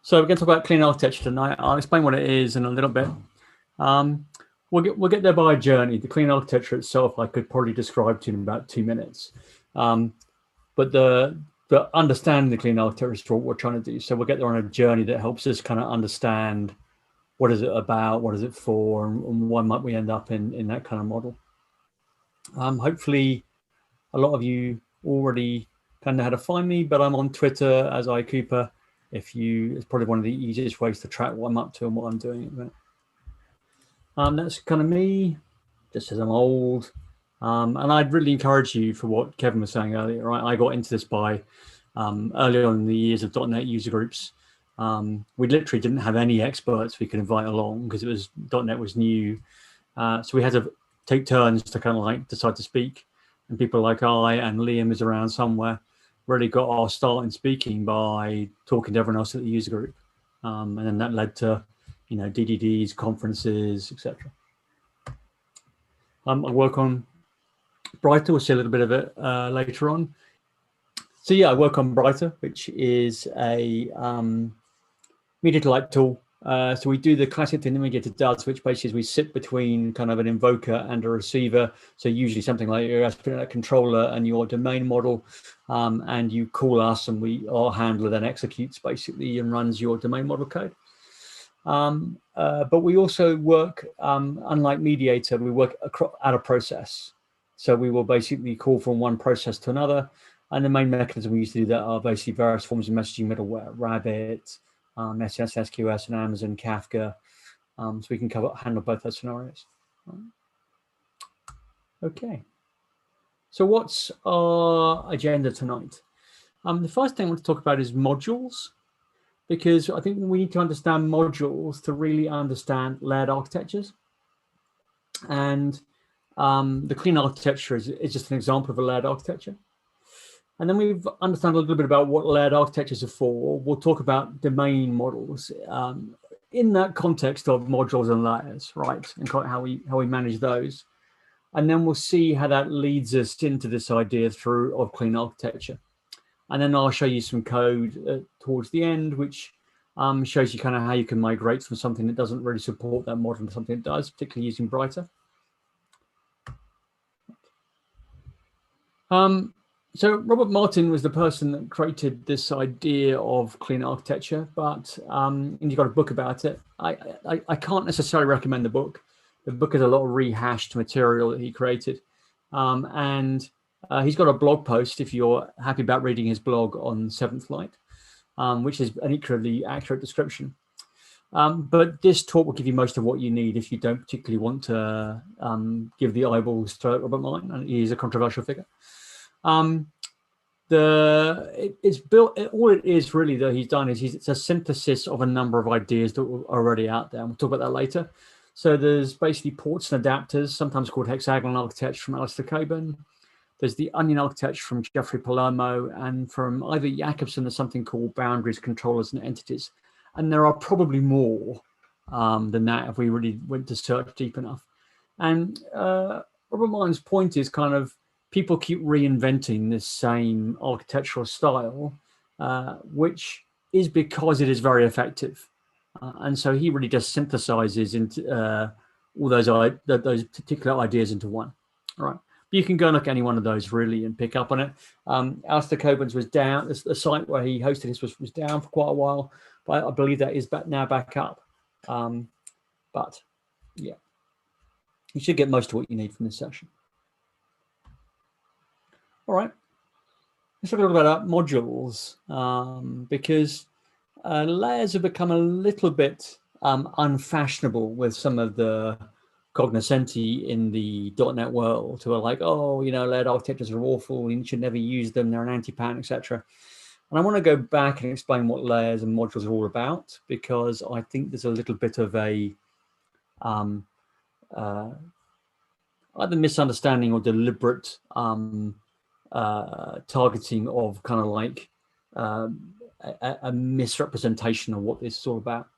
So we're going to talk about clean architecture tonight. I'll explain what it is in a little bit. We'll get there by a journey. The clean architecture itself, I could probably describe to you in about 2 minutes. But the understanding the clean architecture is what we're trying to do. So we'll get there on a journey that helps us kind of understand what is it about, what is it for, and why might we end up in that kind of model. Hopefully, a lot of you already kind of know how to find me, but I'm on Twitter as iCooper. It's probably one of the easiest ways to track what I'm up to and what I'm doing at the minute. That's kind of me, just as I'm old. And I'd really encourage you for what Kevin was saying earlier, right? I got into this by early on in the years of .NET user groups. We literally didn't have any experts we could invite along because .NET was new. So we had to take turns to kind of like decide to speak. And people like I and Liam is around somewhere really got our start in speaking by talking to everyone else at the user group. And then that led to, DDDs, conferences, etc. I work on Brighter. We'll see a little bit of it later on. So yeah, I work on Brighter, which is a media-to-light tool. So we do the classic thing that media does, which basically is we sit between kind of an invoker and a receiver. So usually something like your ASP.NET controller and your domain model, and you call us, and our handler then executes basically and runs your domain model code. But we also work, unlike Mediator, we work out of process. So we will basically call from one process to another. And the main mechanism we use to do that are basically various forms of messaging middleware, Rabbit, SNS, SQS, and Amazon Kafka. So we can handle both those scenarios. Okay. So what's our agenda tonight? The first thing I want to talk about is modules, because I think we need to understand modules to really understand layered architectures. And the clean architecture is just an example of a layered architecture. And then we've understand a little bit about what layered architectures are for. We'll talk about domain models in that context of modules and layers, right? And how we manage those. And then we'll see how that leads us into this idea of clean architecture. And then I'll show you some code towards the end, which shows you kind of how you can migrate from something that doesn't really support that model to something that does, particularly using Brighter. So Robert Martin was the person that created this idea of clean architecture, but and you've got a book about it. I can't necessarily recommend the book. The book is a lot of rehashed material that he created. And he's got a blog post, if you're happy about reading his blog, on Seventh Light, which is an equally accurate description. But this talk will give you most of what you need if you don't particularly want to give the eyeballs to Robert Martin, and he is a controversial figure. It's built. All it is really that he's done is it's a synthesis of a number of ideas that were already out there. And we'll talk about that later. So there's basically ports and adapters, sometimes called hexagonal architecture from Alistair Cockburn. There's the onion architecture from Jeffrey Palermo, and from Ivor Jacobson, there's something called boundaries, controllers, and entities. And there are probably more than that if we really went to search deep enough. And Robert Martin's point is kind of people keep reinventing this same architectural style, which is because it is very effective. And so he really just synthesizes into all those particular ideas into one. All right. But you can go and look at any one of those really and pick up on it. Alistair Cockburn's was down. The site where he hosted this was down for quite a while, but I believe that is now back up. But yeah, you should get most of what you need from this session. All right. Let's talk a little bit about modules, because layers have become a little bit unfashionable with some of the cognoscenti in the .NET world who are like, oh, layered architectures are awful, you should never use them, they're an anti-pattern, etc. And I want to go back and explain what layers and modules are all about, because I think there's a little bit of a either misunderstanding or deliberate targeting of kind of like a misrepresentation of what this is all about.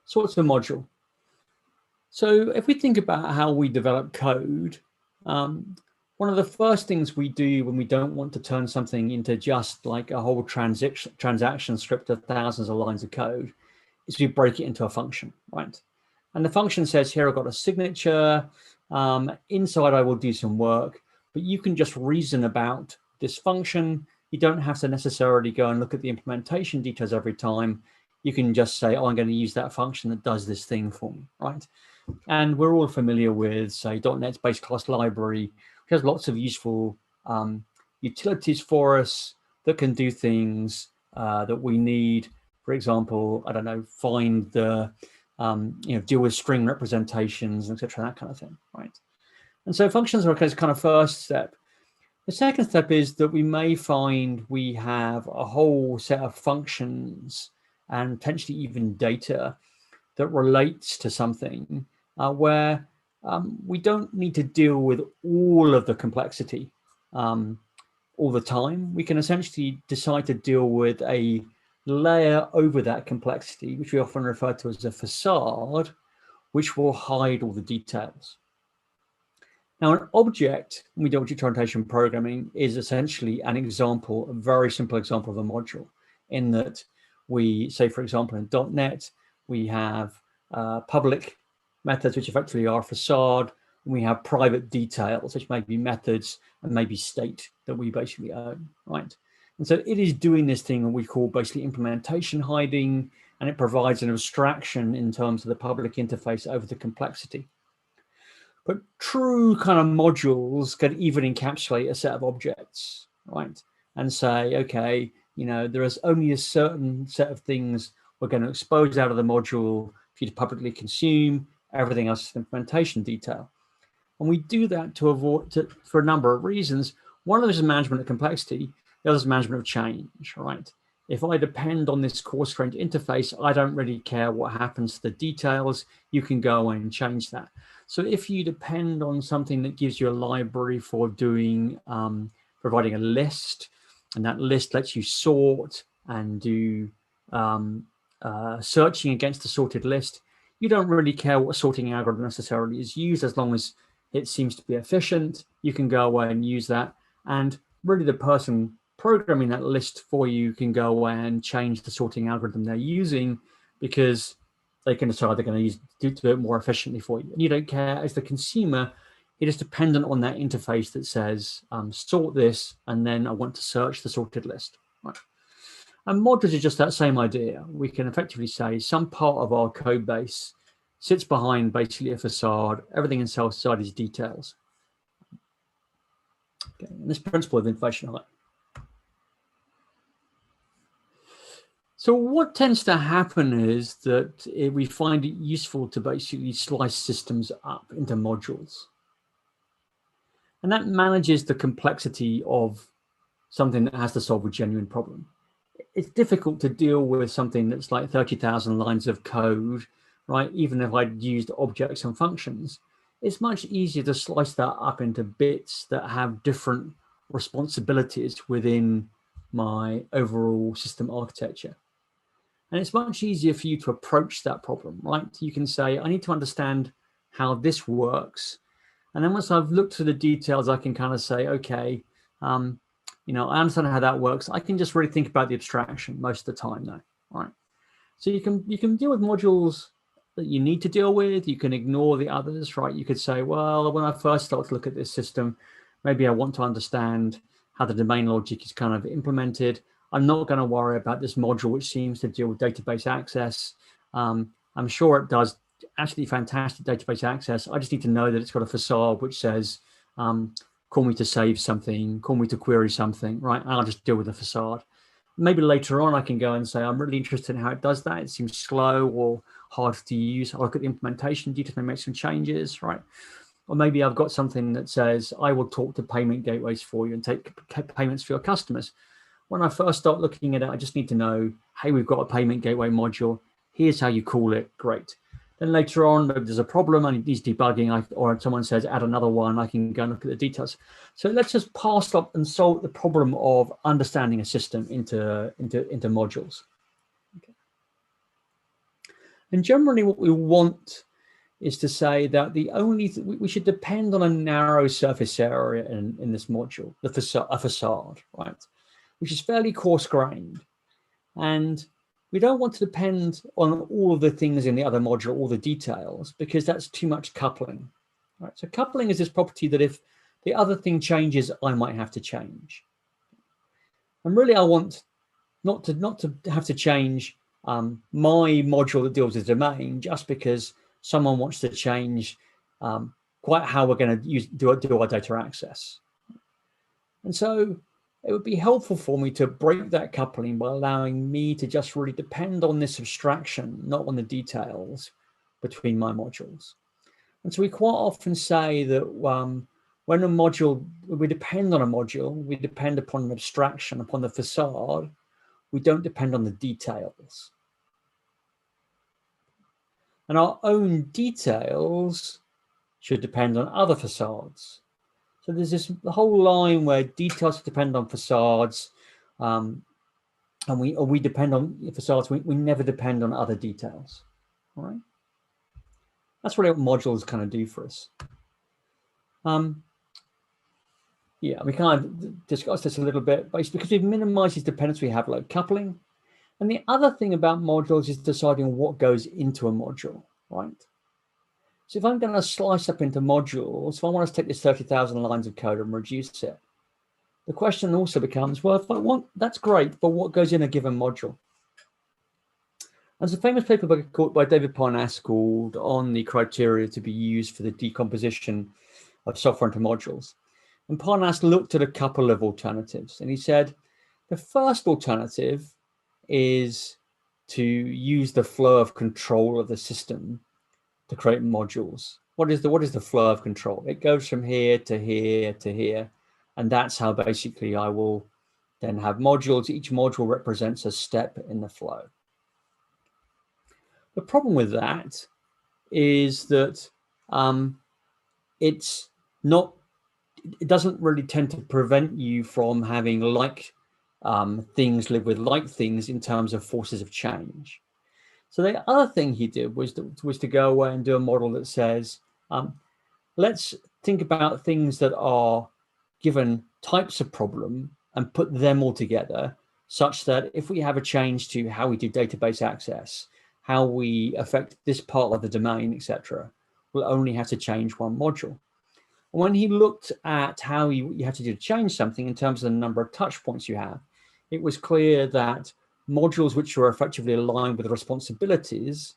So what's a module? So if we think about how we develop code, One of the first things we do when we don't want to turn something into just like a whole transaction script of thousands of lines of code is we break it into a function, right? And the function says, here I've got a signature. Inside I will do some work, but you can just reason about this function. You don't have to necessarily go and look at the implementation details every time. You can just say, oh, I'm going to use that function that does this thing for me, right? And we're all familiar with, say, .NET's base class library, which has lots of useful utilities for us that can do things that we need. For example, I don't know, find the, deal with string representations, etc., that kind of thing, right? And so functions are a kind of first step. The second step is that we may find we have a whole set of functions and potentially even data that relates to something where we don't need to deal with all of the complexity all the time. We can essentially decide to deal with a layer over that complexity, which we often refer to as a facade, which will hide all the details. Now, an object, when we do object orientation programming, is essentially an example, a very simple example of a module, in that we say, for example, in .NET, we have public methods, which effectively are a facade, and we have private details, which may be methods and maybe state that we basically own, right? And so it is doing this thing that we call basically implementation hiding, and it provides an abstraction in terms of the public interface over the complexity. But true kind of modules can even encapsulate a set of objects, right? And say, okay, there is only a certain set of things we're going to expose out of the module for you to publicly consume. Everything else is implementation detail. And we do that for a number of reasons. One of those is management of complexity. The other is management of change, right? If I depend on this coarse-grained interface, I don't really care what happens to the details. You can go and change that. So if you depend on something that gives you a library for doing, providing a list, and that list lets you sort and do searching against the sorted list, you don't really care what sorting algorithm necessarily is used, as long as it seems to be efficient. You can go away and use that. And really the person programming that list for you can go away and change the sorting algorithm they're using, because they can decide they're going to do it more efficiently for you. And you don't care as the consumer. It is dependent on that interface that says, sort this, and then I want to search the sorted list. Right. And modules is just that same idea. We can effectively say some part of our code base sits behind basically a facade. Everything inside is details. Okay. And this principle of information height. So what tends to happen is that we find it useful to basically slice systems up into modules. And that manages the complexity of something that has to solve a genuine problem. It's difficult to deal with something that's like 30,000 lines of code, right? Even if I'd used objects and functions, it's much easier to slice that up into bits that have different responsibilities within my overall system architecture. And it's much easier for you to approach that problem, right? You can say, I need to understand how this works. And then once I've looked through the details, I can kind of say, okay, I understand how that works. I can just really think about the abstraction most of the time though, right? So you can deal with modules that you need to deal with. You can ignore the others, right? You could say, well, when I first start to look at this system, maybe I want to understand how the domain logic is kind of implemented. I'm not going to worry about this module, which seems to deal with database access. I'm sure it does absolutely fantastic database access. I just need to know that it's got a facade which says, call me to save something, call me to query something, right? And I'll just deal with the facade. Maybe later on I can go and say, I'm really interested in how it does that. It seems slow or hard to use. I'll look at the implementation details and make some changes, right? Or maybe I've got something that says, I will talk to payment gateways for you and take payments for your customers. When I first start looking at it, I just need to know, hey, we've got a payment gateway module. Here's how you call it. Great. Then later on, maybe there's a problem, I need debugging, or someone says, add another one, I can go and look at the details. So let's just pass up and solve the problem of understanding a system into modules. Okay. And generally what we want is to say that the only we should depend on a narrow surface area in this module, a facade, right, which is fairly coarse-grained. And we don't want to depend on all of the things in the other module, all the details, because that's too much coupling. Right? So coupling is this property that if the other thing changes, I might have to change. And really, I want not to have to change my module that deals with the domain just because someone wants to change quite how we're going to do our data access. And so it would be helpful for me to break that coupling by allowing me to just really depend on this abstraction, not on the details between my modules. And so we quite often say that when we depend on a module, we depend upon an abstraction, upon the facade. We don't depend on the details. And our own details should depend on other facades. So there's this whole line where details depend on facades, and we depend on facades. We never depend on other details. All right. That's really what modules kind of do for us. Yeah, we kind of discussed this a little bit, but it's because we've minimized these dependencies we have, like coupling. And the other thing about modules is deciding what goes into a module, right? So if I'm going to slice up into modules, if I want to take this 30,000 lines of code and reduce it, the question also becomes, well, if I want, that's great, but what goes in a given module? There's a famous paper by David Parnass called On the Criteria to be Used for the Decomposition of Software into Modules. And Parnass looked at a couple of alternatives, and he said, the first alternative is to use the flow of control of the system to create modules. What is the flow of control? It goes from here to here to here, and that's how basically I will then have modules. Each module represents a step in the flow. The problem with that is that it doesn't really tend to prevent you from having like things live with like things in terms of forces of change. So the other thing he did was to go away and do a model that says, let's think about things that are given types of problem and put them all together such that if we have a change to how we do database access, how we affect this part of the domain, etc., we'll only have to change one module. When he looked at how you have to do to change something in terms of the number of touch points you have, it was clear that modules which are effectively aligned with the responsibilities,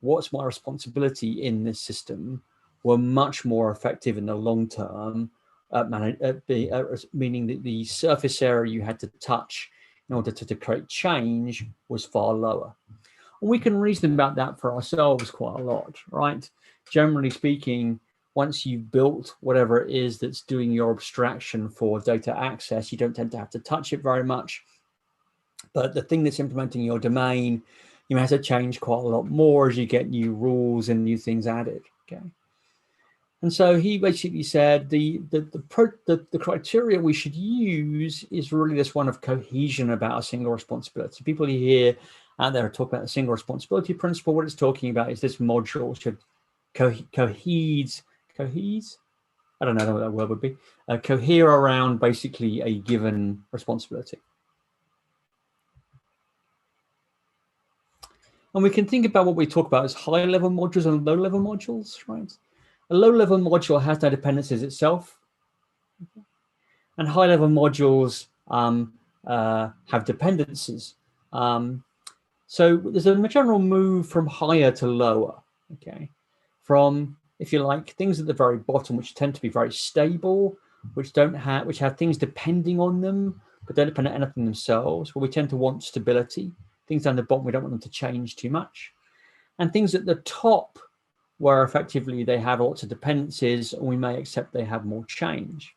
what's my responsibility in this system, were much more effective in the long term, meaning that the surface area you had to touch in order to create change was far lower. And we can reason about that for ourselves quite a lot, right? Generally speaking, once you've built whatever it is that's doing your abstraction for data access, you don't tend to have to touch it very much. But the thing that's implementing your domain, you have to change quite a lot more as you get new rules and new things added. Okay. And so he basically said the criteria we should use is really this one of cohesion about a single responsibility. People you hear out there talk about the single responsibility principle. What it's talking about is this module should cohedes. I don't know what that word would be. Cohere around basically a given responsibility. And we can think about what we talk about as high-level modules and low-level modules, right? A low-level module has no dependencies itself. And high-level modules have dependencies. So there's a general move from higher to lower, okay? From, if you like, things at the very bottom, which tend to be very stable, which have things depending on them, but don't depend on anything themselves, where we tend to want stability. Things down the bottom, we don't want them to change too much. And things at the top, where effectively they have lots of dependencies, and we may accept they have more change.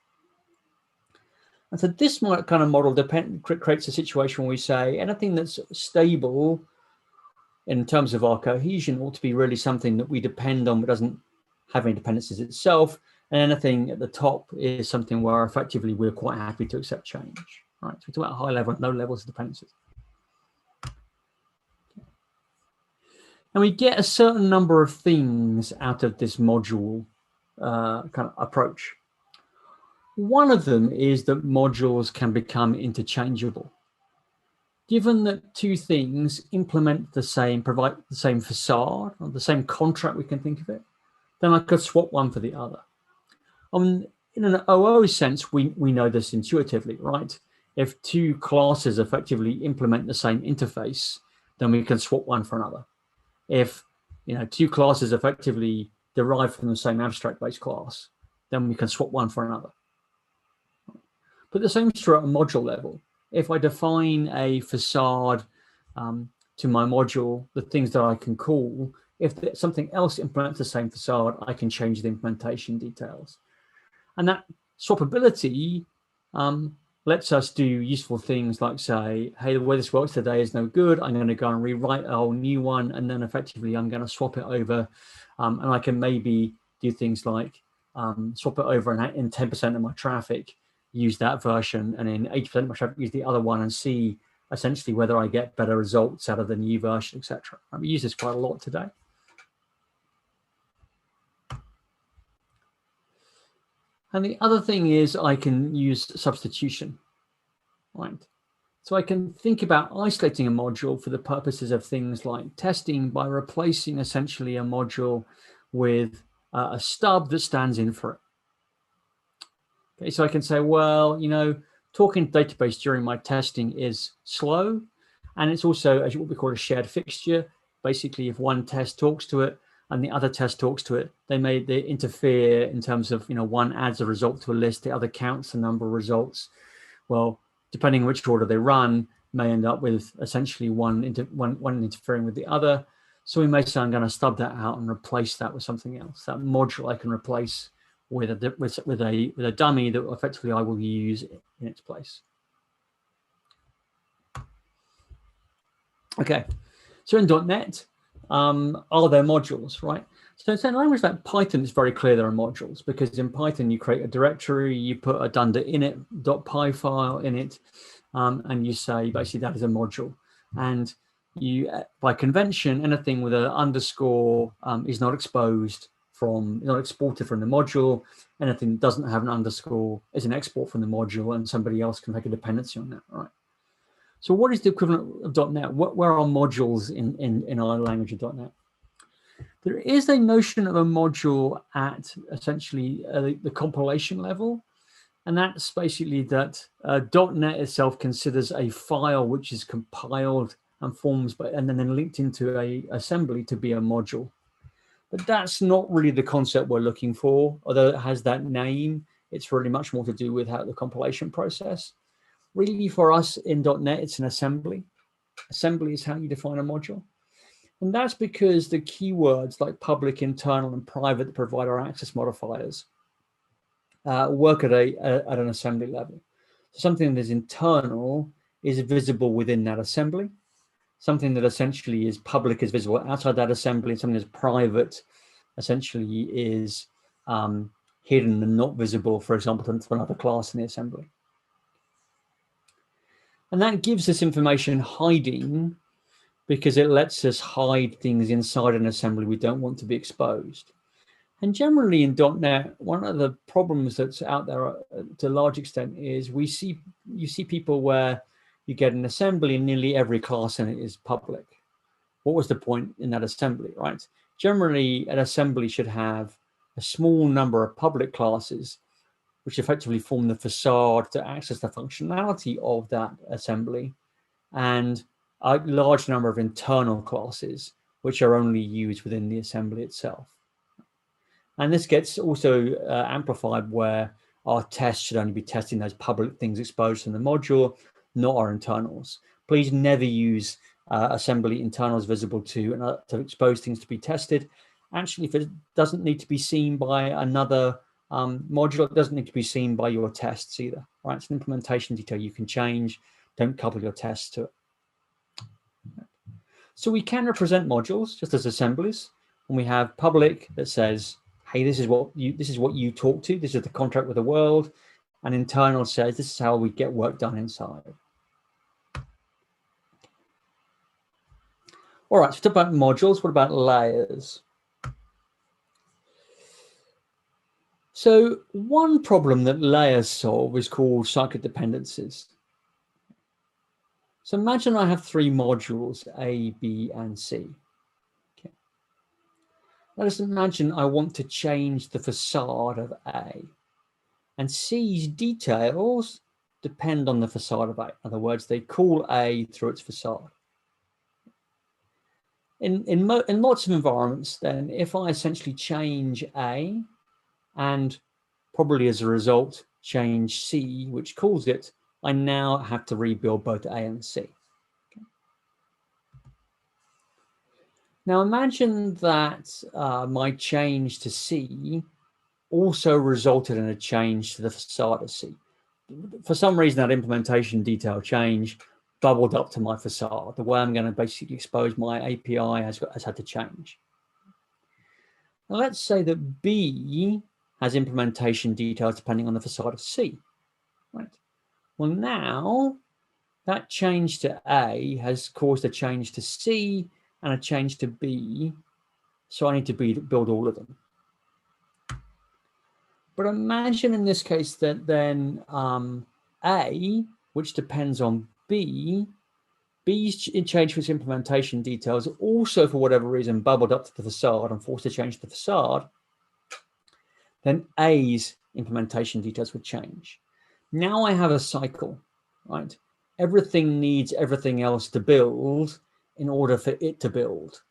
And so this kind of model creates a situation where we say anything that's stable in terms of our cohesion ought to be really something that we depend on but doesn't have any dependencies itself. And anything at the top is something where effectively we're quite happy to accept change. Right? So we talk about high level and low levels of dependencies. And we get a certain number of things out of this module kind of approach. One of them is that modules can become interchangeable. Given that two things implement the same, provide the same facade or the same contract, we can think of it, then I could swap one for the other. In an OO sense, we know this intuitively, right? If two classes effectively implement the same interface, then we can swap one for another. If two classes effectively derive from the same abstract base class, then we can swap one for another. But the same is true at a module level. If I define a facade to my module, the things that I can call, if something else implements the same facade, I can change the implementation details. And that swappability lets us do useful things like say, hey, the way this works today is no good. I'm going to go and rewrite a whole new one. And then effectively, I'm going to swap it over. And I can maybe do things like swap it over and in 10% of my traffic, use that version. And in 80% of my traffic, use the other one and see essentially whether I get better results out of the new version, etc. We use this quite a lot today. And the other thing is I can use substitution, right? So I can think about isolating a module for the purposes of things like testing by replacing essentially a module with a stub that stands in for it. Okay, so I can say, well, talking database during my testing is slow. And it's also what we call a shared fixture. Basically, if one test talks to it, and the other test talks to it, they interfere in terms of, one adds a result to a list, the other counts the number of results. Well, depending on which order they run, may end up with essentially one interfering with the other. So we may say, I'm going to stub that out and replace that with something else. That module I can replace with a dummy that effectively I will use in its place. Okay, so in .NET, are there modules, right? So in a language like Python, it's very clear there are modules, because in Python you create a directory, you put a dunder init.py file in it, and you say basically that is a module. And you, by convention, anything with an underscore is not exported from the module. Anything that doesn't have an underscore is an export from the module, and somebody else can make a dependency on that, right? So what is the equivalent of .NET? Where are modules in our language of .NET? There is a notion of a module at essentially the compilation level. And that's basically that .NET itself considers a file which is compiled and forms, and then linked into a assembly to be a module. But that's not really the concept we're looking for. Although it has that name, it's really much more to do with how the compilation process. Really, for us in .NET, it's an assembly. Assembly is how you define a module. And that's because the keywords like public, internal, and private that provide our access modifiers work at an assembly level. So something that is internal is visible within that assembly. Something that essentially is public is visible outside that assembly, and something that's private essentially is hidden and not visible, for example, to another class in the assembly. And that gives us information hiding because it lets us hide things inside an assembly we don't want to be exposed. And generally in .NET, one of the problems that's out there to a large extent is you see people where you get an assembly and nearly every class in it is public. What was the point in that assembly, right? Generally, an assembly should have a small number of public classes which effectively form the facade to access the functionality of that assembly, and a large number of internal classes which are only used within the assembly itself. And this gets also amplified where our tests should only be testing those public things exposed in the module, not our internals. Please never use assembly internals visible to expose things to be tested. Actually, if it doesn't need to be seen by another module, it doesn't need to be seen by your tests either, right? It's an implementation detail you can change. Don't couple your tests to it. So we can represent modules just as assemblies, and we have public that says, hey, this is what you talk to. This is the contract with the world. And internal says, this is how we get work done inside. All right, so talk about modules. What about layers? So one problem that layers solve is called cyclic dependencies. So imagine I have three modules, A, B, and C. Okay. Let us imagine I want to change the facade of A. And C's details depend on the facade of A. In other words, they call A through its facade. In lots of environments, then, if I essentially change A and probably as a result change C, which calls it, I now have to rebuild both A and C. Okay. Now imagine that my change to C also resulted in a change to the facade of C. For some reason, that implementation detail change bubbled up to my facade. The way I'm going to basically expose my API has had to change. Now let's say that B has implementation details depending on the facade of C. Right. Well, now that change to A has caused a change to C and a change to B. So I need to build all of them. But imagine in this case that then A, which depends on B, B's change for its implementation details also, for whatever reason, bubbled up to the facade and forced to change the facade, then A's implementation details would change. Now I have a cycle, right? Everything needs everything else to build in order for it to build,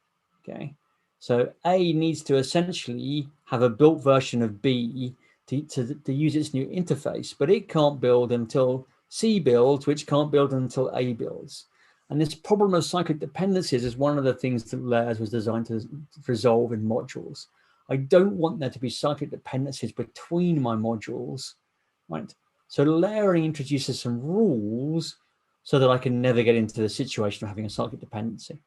okay? So A needs to essentially have a built version of B to use its new interface, but it can't build until C builds, which can't build until A builds. And this problem of cyclic dependencies is one of the things that layers was designed to resolve in modules. I don't want there to be cyclic dependencies between my modules, right? So layering introduces some rules so that I can never get into the situation of having a cyclic dependency.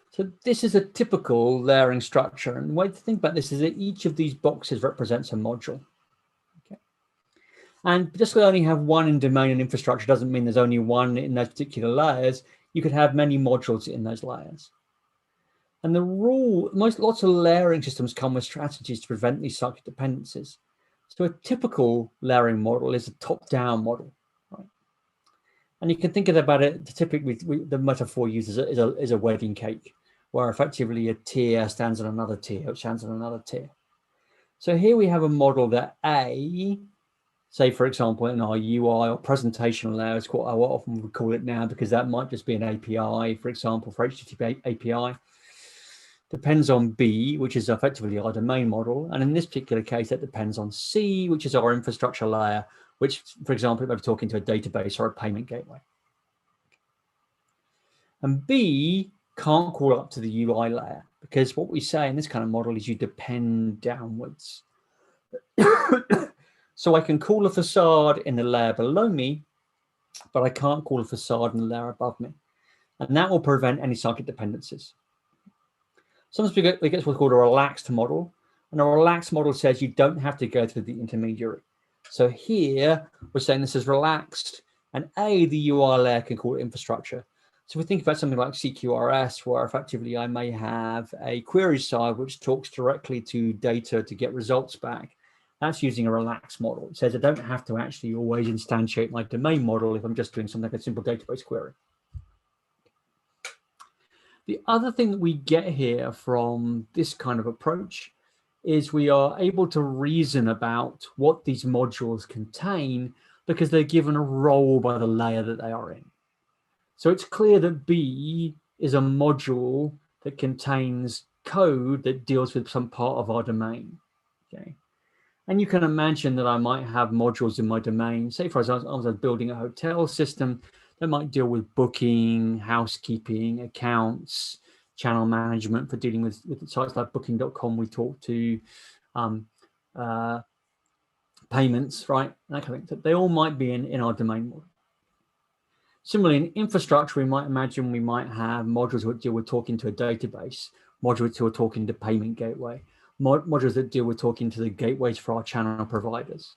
So this is a typical layering structure. And the way to think about this is that each of these boxes represents a module. Okay. And just because I only have one in domain and infrastructure doesn't mean there's only one in those particular layers. You could have many modules in those layers. And the rule, lots of layering systems come with strategies to prevent these cyclic dependencies. So a typical layering model is a top-down model, right? And you can think about it, typically the metaphor used is a wedding cake, where effectively a tier stands on another tier, which stands on another tier. So here we have a model that A, say for example in our UI or presentation layer, is what often we call it now, because that might just be an API, for example, for HTTP API. Depends on B, which is effectively our domain model. And in this particular case, that depends on C, which is our infrastructure layer, which, for example, if I'm talking to a database or a payment gateway. And B can't call up to the UI layer, because what we say in this kind of model is you depend downwards. So I can call a facade in the layer below me, but I can't call a facade in the layer above me. And that will prevent any cyclic dependencies. Sometimes we get what's called a relaxed model. And a relaxed model says you don't have to go through the intermediary. So here we're saying this is relaxed, and A, the UI layer, can call it infrastructure. So if we think about something like CQRS, where effectively I may have a query side which talks directly to data to get results back, that's using a relaxed model. It says I don't have to actually always instantiate my domain model if I'm just doing something like a simple database query. The other thing that we get here from this kind of approach is we are able to reason about what these modules contain because they're given a role by the layer that they are in. So it's clear that B is a module that contains code that deals with some part of our domain. Okay. And you can imagine that I might have modules in my domain. Say, for example, I was building a hotel system that might deal with booking, housekeeping, accounts, channel management for dealing with sites like booking.com. We talk to payments, right? That kind of thing. They all might be in our domain model. Similarly, in infrastructure, we might imagine we might have modules that deal with talking to a database, modules that are talking to payment gateway, modules that deal with talking to the gateways for our channel providers.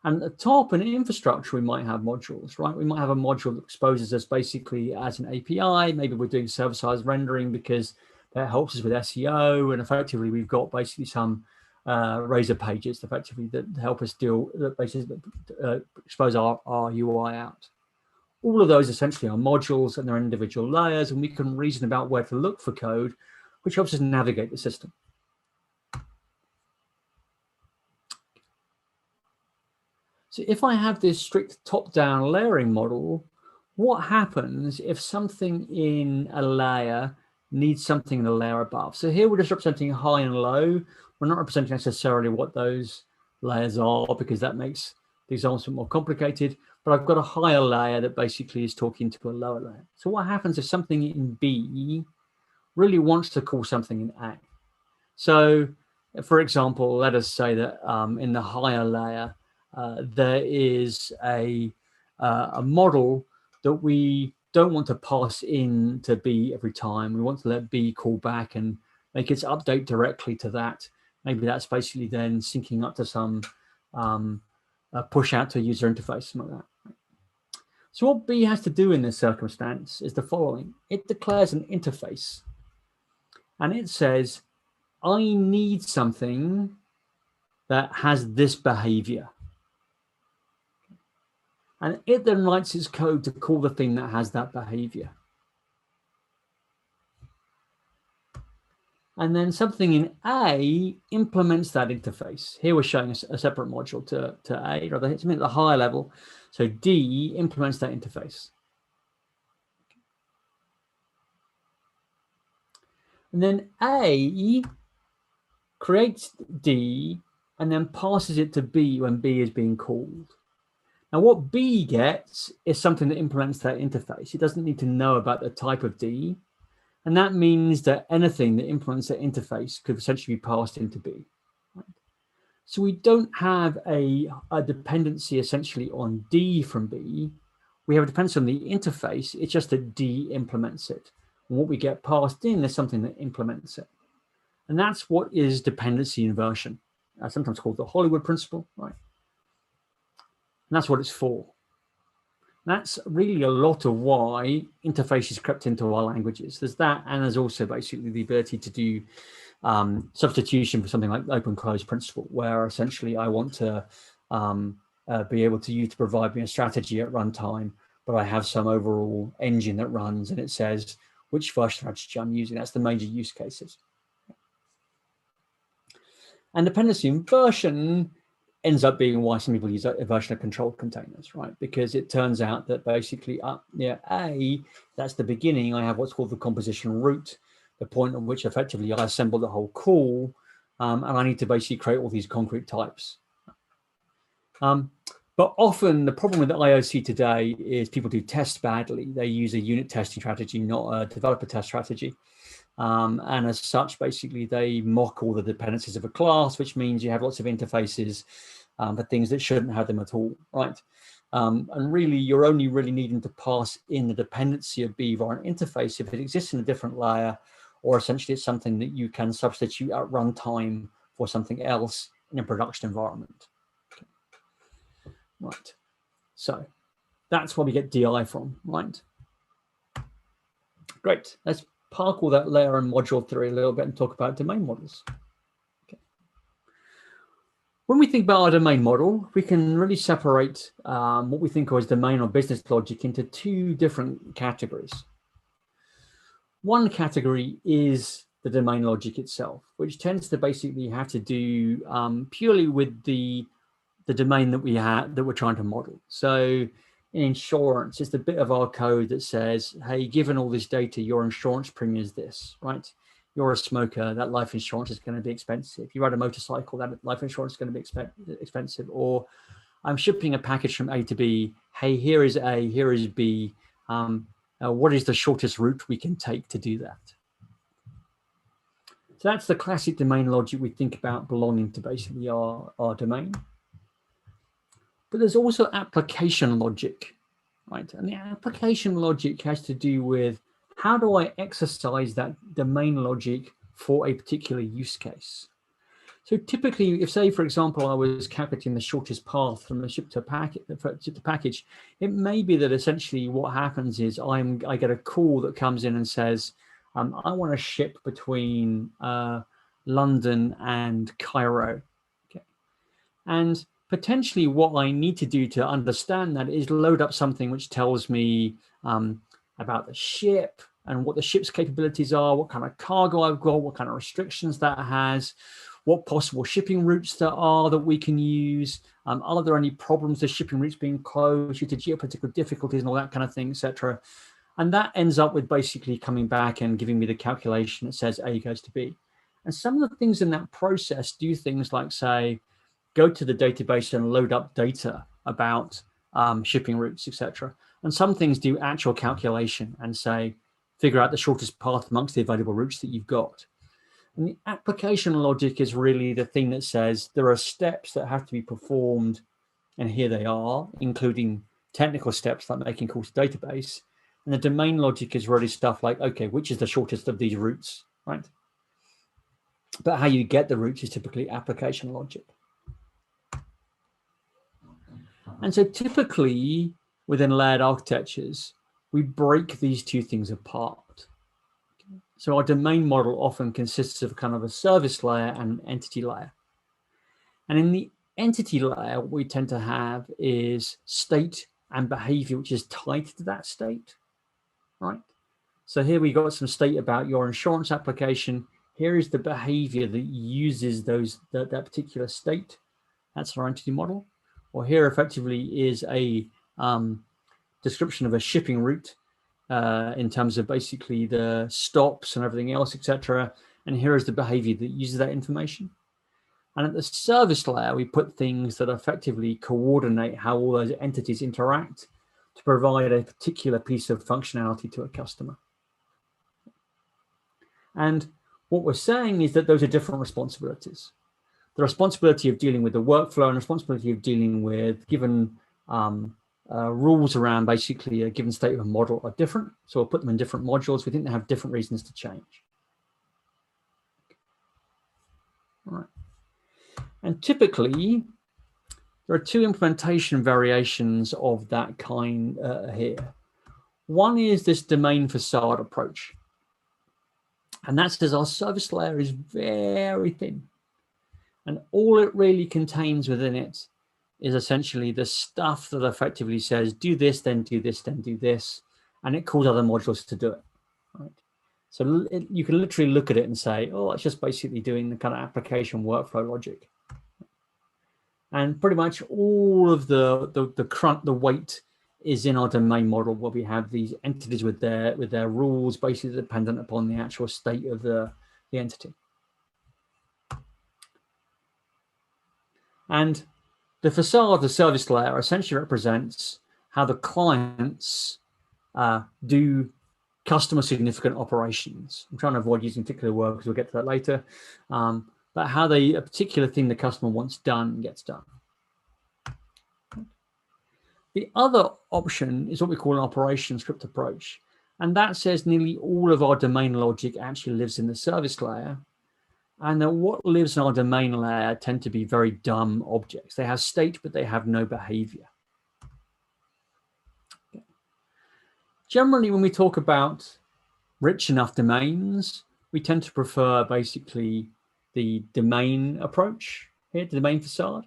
And at the top in infrastructure, we might have modules, right? We might have a module that exposes us basically as an API. Maybe we're doing server-side rendering because that helps us with SEO. And effectively, we've got basically some razor pages effectively that help us expose our UI out. All of those essentially are modules and they're individual layers, and we can reason about where to look for code, which helps us navigate the system. So if I have this strict top-down layering model, what happens if something in a layer needs something in the layer above? So here we're just representing high and low. We're not representing necessarily what those layers are because that makes the example a bit more complicated. But I've got a higher layer that basically is talking to a lower layer. So what happens if something in B really wants to call something in A? So for example, let us say that in the higher layer, there is a model that we don't want to pass in to B every time. We want to let B call back and make its update directly to that. Maybe that's basically then syncing up to some push out to a user interface, something like that. So what B has to do in this circumstance is the following. It declares an interface and it says, I need something that has this behavior. And it then writes its code to call the thing that has that behavior. And then something in A implements that interface. Here we're showing a separate module to A, rather it's at the higher level. So D implements that interface. And then A creates D and then passes it to B when B is being called. Now what B gets is something that implements that interface. It doesn't need to know about the type of D. And that means that anything that implements that interface could essentially be passed into B. Right? So we don't have a dependency essentially on D from B. We have a dependency on the interface. It's just that D implements it. And what we get passed in is something that implements it. And that's what is dependency inversion, sometimes called the Hollywood principle, right? And that's what it's for. That's really a lot of why interfaces crept into our languages. There's that, and there's also basically the ability to do substitution for something like open-close principle, where essentially I want to be able to provide me a strategy at runtime, but I have some overall engine that runs, and it says which first strategy I'm using. That's the major use cases. And dependency inversion ends up being why some people use a version of control containers, right? Because it turns out that basically up near A, that's the beginning, I have what's called the composition root, the point at which effectively I assemble the whole call, and I need to basically create all these concrete types. But often the problem with the IOC today is people do tests badly. They use a unit testing strategy, not a developer test strategy. And as such, basically, they mock all the dependencies of a class, which means you have lots of interfaces for things that shouldn't have them at all, right? And really, you're only really needing to pass in the dependency of B via an interface if it exists in a different layer, or essentially it's something that you can substitute at runtime for something else in a production environment. Okay. Right. So that's where we get DI from, right? Great. Let's park all that layer in module 3 a little bit and talk about domain models. Okay. When we think about our domain model, we can really separate what we think of as domain or business logic into two different categories. One category is the domain logic itself, which tends to basically have to do purely with the domain that we're trying to model. So in insurance, it's the bit of our code that says, hey, given all this data, your insurance premium is this, right? You're a smoker, that life insurance is going to be expensive. You ride a motorcycle, that life insurance is going to be expensive. Or I'm shipping a package from A to B. Hey, here is A, here is B. What is the shortest route we can take to do that? So that's the classic domain logic we think about belonging to basically our domain. But there's also application logic, right? And the application logic has to do with how do I exercise that domain logic for a particular use case? So typically, if say, for example, I was calculating the shortest path from the ship to package, it may be that essentially what happens is I get a call that comes in and says, I want to ship between London and Cairo. Okay. And potentially what I need to do to understand that is load up something which tells me about the ship and what the ship's capabilities are, what kind of cargo I've got, what kind of restrictions that has, what possible shipping routes there are that we can use. Are there any problems with shipping routes being closed due to geopolitical difficulties and all that kind of thing, etc. And that ends up with basically coming back and giving me the calculation that says A goes to B. And some of the things in that process do things like, say, go to the database and load up data about shipping routes, etc. And some things do actual calculation and say, figure out the shortest path amongst the available routes that you've got. And the application logic is really the thing that says there are steps that have to be performed, and here they are, including technical steps like making calls to database. And the domain logic is really stuff like, okay, which is the shortest of these routes, right? But how you get the routes is typically application logic. And so typically within layered architectures, we break these two things apart. So our domain model often consists of kind of a service layer and entity layer. And in the entity layer, what we tend to have is state and behavior, which is tied to that state, right? So here we got some state about your insurance application. Here is the behavior that uses that particular state. That's our entity model. Or here effectively is a description of a shipping route in terms of basically the stops and everything else, etc. And here is the behavior that uses that information. And at the service layer, we put things that effectively coordinate how all those entities interact to provide a particular piece of functionality to a customer. And what we're saying is that those are different responsibilities. The responsibility of dealing with the workflow and responsibility of dealing with given rules around basically a given state of a model are different. So we'll put them in different modules. We think they have different reasons to change. All right. And typically, there are two implementation variations of that kind here. One is this domain facade approach. And that says our service layer is very thin. And all it really contains within it is essentially the stuff that effectively says, do this, then do this, then do this. And it calls other modules to do it. Right? So you can literally look at it and say, oh, it's just basically doing the kind of application workflow logic. And pretty much all of the weight is in our domain model, where we have these entities with their rules basically dependent upon the actual state of the entity. And the facade, the service layer, essentially represents how the clients do customer significant operations. I'm trying to avoid using particular words because we'll get to that later. But how a particular thing the customer wants done gets done. The other option is what we call an operation script approach. And that says nearly all of our domain logic actually lives in the service layer. And that what lives in our domain layer tend to be very dumb objects. They have state, but they have no behavior. Okay. Generally, when we talk about rich enough domains, we tend to prefer basically the domain approach here, the domain facade.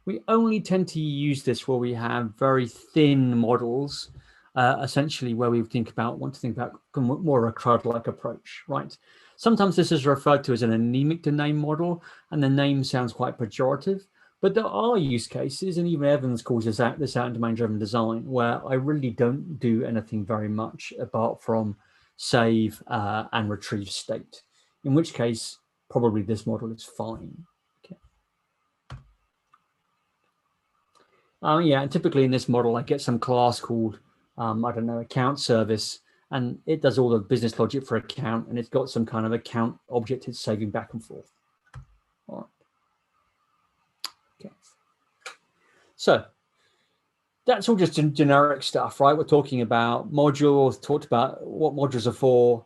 We only tend to use this where we have very thin models, essentially where we want to think about more of a CRUD-like approach, right? Sometimes this is referred to as an anemic domain model, and the name sounds quite pejorative, but there are use cases, and even Evans calls this out in domain-driven design, where I really don't do anything very much apart from save and retrieve state, in which case probably this model is fine. Yeah, and typically in this model, I get some class called, I don't know, account service, and it does all the business logic for account, and it's got some kind of account object it's saving back and forth. All right. Okay. So that's all just generic stuff, right? We're talking about modules, talked about what modules are for,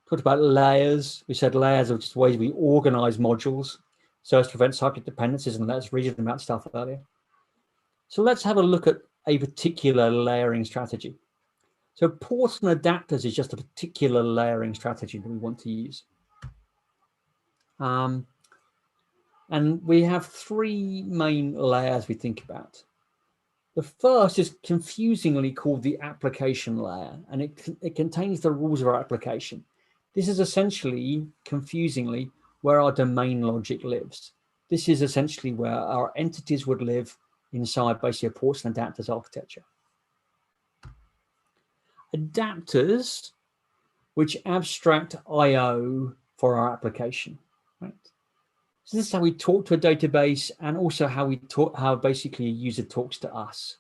talked about layers. We said layers are just ways we organize modules. so as to prevent cyclic dependencies, and let's read about stuff earlier. So let's have a look at a particular layering strategy. So ports and adapters is just a particular layering strategy that we want to use. And we have three main layers we think about. The first is confusingly called the application layer, and it contains the rules of our application. This is essentially, confusingly, where our domain logic lives. This is essentially where our entities would live inside basically a ports and adapters architecture. Adapters, which abstract I/O for our application, right? So this is how we talk to a database, and also how basically a user talks to us.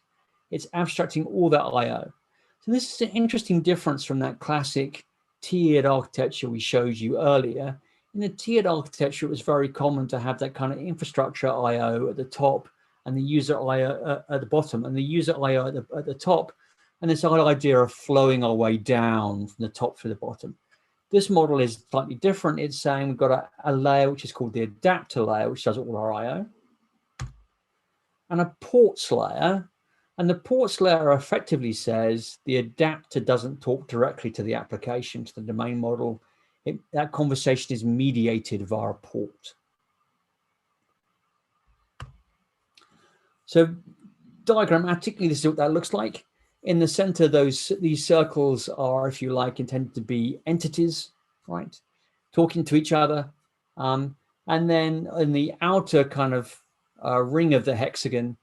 It's abstracting all that I/O. So this is an interesting difference from that classic tiered architecture we showed you earlier. In the tiered architecture, it was very common to have that kind of infrastructure I/O at the top and the user I/O at the bottom, and the user I/O at the top, and this idea of flowing our way down from the top to the bottom. This model is slightly different. It's saying we've got a layer which is called the adapter layer, which does all our I/O, and a ports layer. And the ports layer effectively says the adapter doesn't talk directly to the application, to the domain model. That conversation is mediated via a port. So diagrammatically, this is what that looks like. In the center, these circles are, if you like, intended to be entities, right, talking to each other. And then in the outer kind of ring of the hexagon,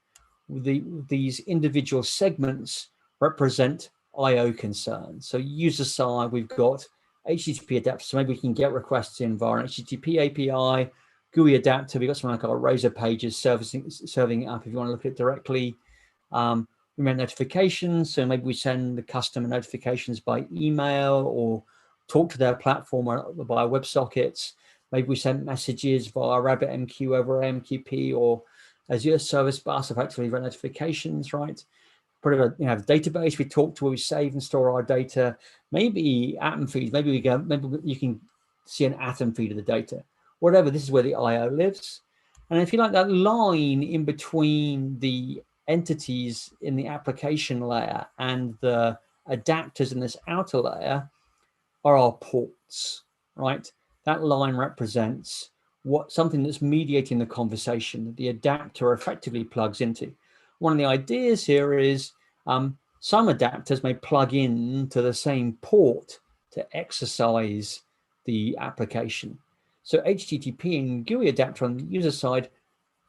these individual segments represent I/O concerns. So user side, we've got HTTP adapter, so maybe we can get requests in via an HTTP API, GUI adapter. We've got something like our Razor pages serving it up if you want to look at it directly. We make notifications, so maybe we send the customer notifications by email or talk to their platform or via WebSockets. Maybe we send messages via RabbitMQ over AMQP or Azure Service Bus, effectively run notifications, right? Put a database we talk to where we save and store our data. Maybe atom feeds. Maybe you can see an atom feed of the data. Whatever. This is where the I/O lives. And if you like, that line in between the entities in the application layer and the adapters in this outer layer are our ports, right? That line represents something that's mediating the conversation that the adapter effectively plugs into. One of the ideas here is some adapters may plug in to the same port to exercise the application. So HTTP and GUI adapter on the user side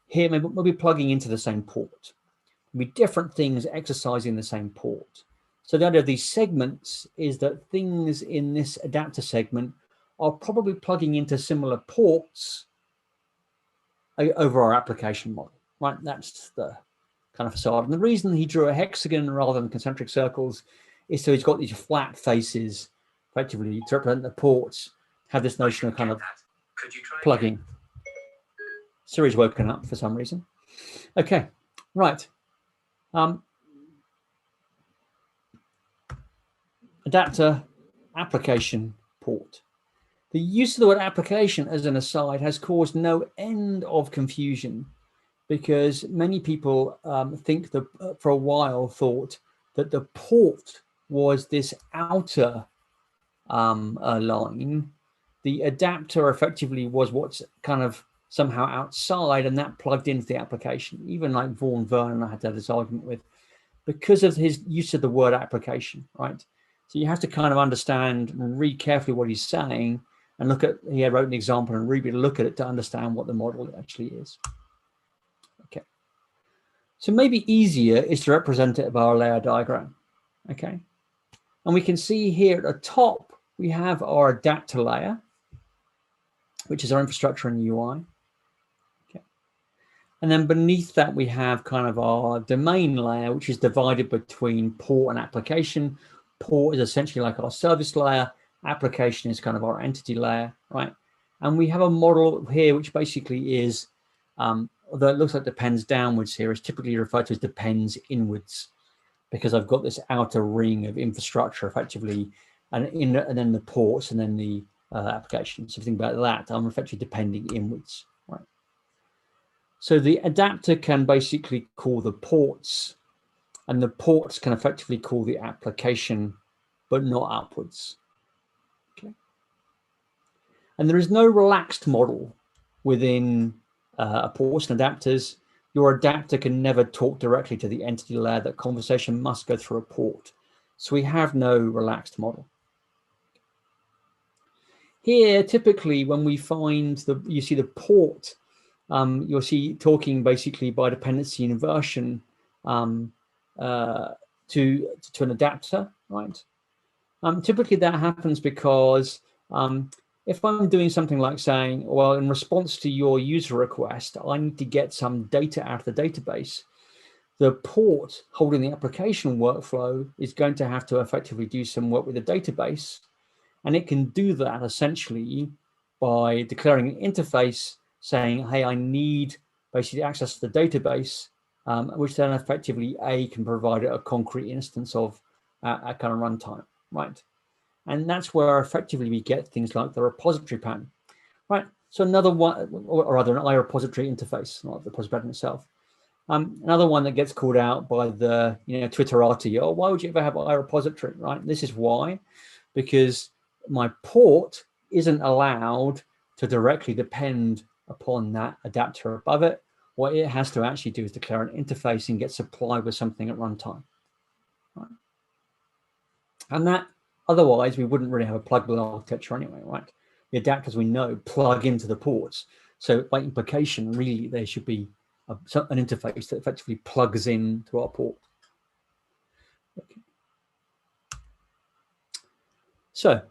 here we'll be plugging into the same port. There'll be different things exercising the same port. So the idea of these segments is that things in this adapter segment are probably plugging into similar ports over our application model, right? That's the kind of facade. And the reason he drew a hexagon rather than concentric circles is so he's got these flat faces effectively to represent the ports, have this notion of kind of plugging. Siri's woken up for some reason. Okay, right. Adapter, application, port. The use of the word application as an aside has caused no end of confusion because many people think that for a while thought that the port was this outer line. The adapter effectively was what's kind of somehow outside, and that plugged into the application. Even like Vaughan Vernon, I had to have this argument with because of his use of the word application, right? So you have to kind of understand and read carefully what he's saying and look at, he wrote an example and read it, look at it to understand what the model actually is. Okay. So maybe easier is to represent it by our layer diagram. Okay. And we can see here at the top, we have our adapter layer, which is our infrastructure and UI. Okay. And then beneath that, we have kind of our domain layer, which is divided between port and application. Port is essentially like our service layer. Application is kind of our entity layer, right? And we have a model here, which basically is, although it looks like depends downwards here, is typically referred to as depends inwards, because I've got this outer ring of infrastructure effectively, and then the ports and then the application. So if you think about that, I'm effectively depending inwards, right? So the adapter can basically call the ports, and the ports can effectively call the application, but not outwards. Okay. And there is no relaxed model within ports and adapters. Your adapter can never talk directly to the entity layer. That conversation must go through a port. So we have no relaxed model. Here, typically, when we find you see the port, you'll see talking basically by dependency inversion to an adapter, right? Typically, that happens because if I'm doing something like saying, well, in response to your user request, I need to get some data out of the database, the port holding the application workflow is going to have to effectively do some work with the database. And it can do that essentially by declaring an interface saying, hey, I need basically access to the database, which then effectively can provide a concrete instance of a kind of runtime, right? And that's where effectively we get things like the repository pattern, right? So another one, or rather an iRepository interface, not the repository pattern itself. Another one that gets called out by the Twitterati, oh, why would you ever have iRepository, right? This is why, because my port isn't allowed to directly depend upon that adapter above it. What it has to actually do is declare an interface and get supplied with something at runtime. Right? And that, otherwise, we wouldn't really have a pluggable architecture anyway, right? The adapters we know plug into the ports. So by implication, really, there should be an interface that effectively plugs into our port. Okay. So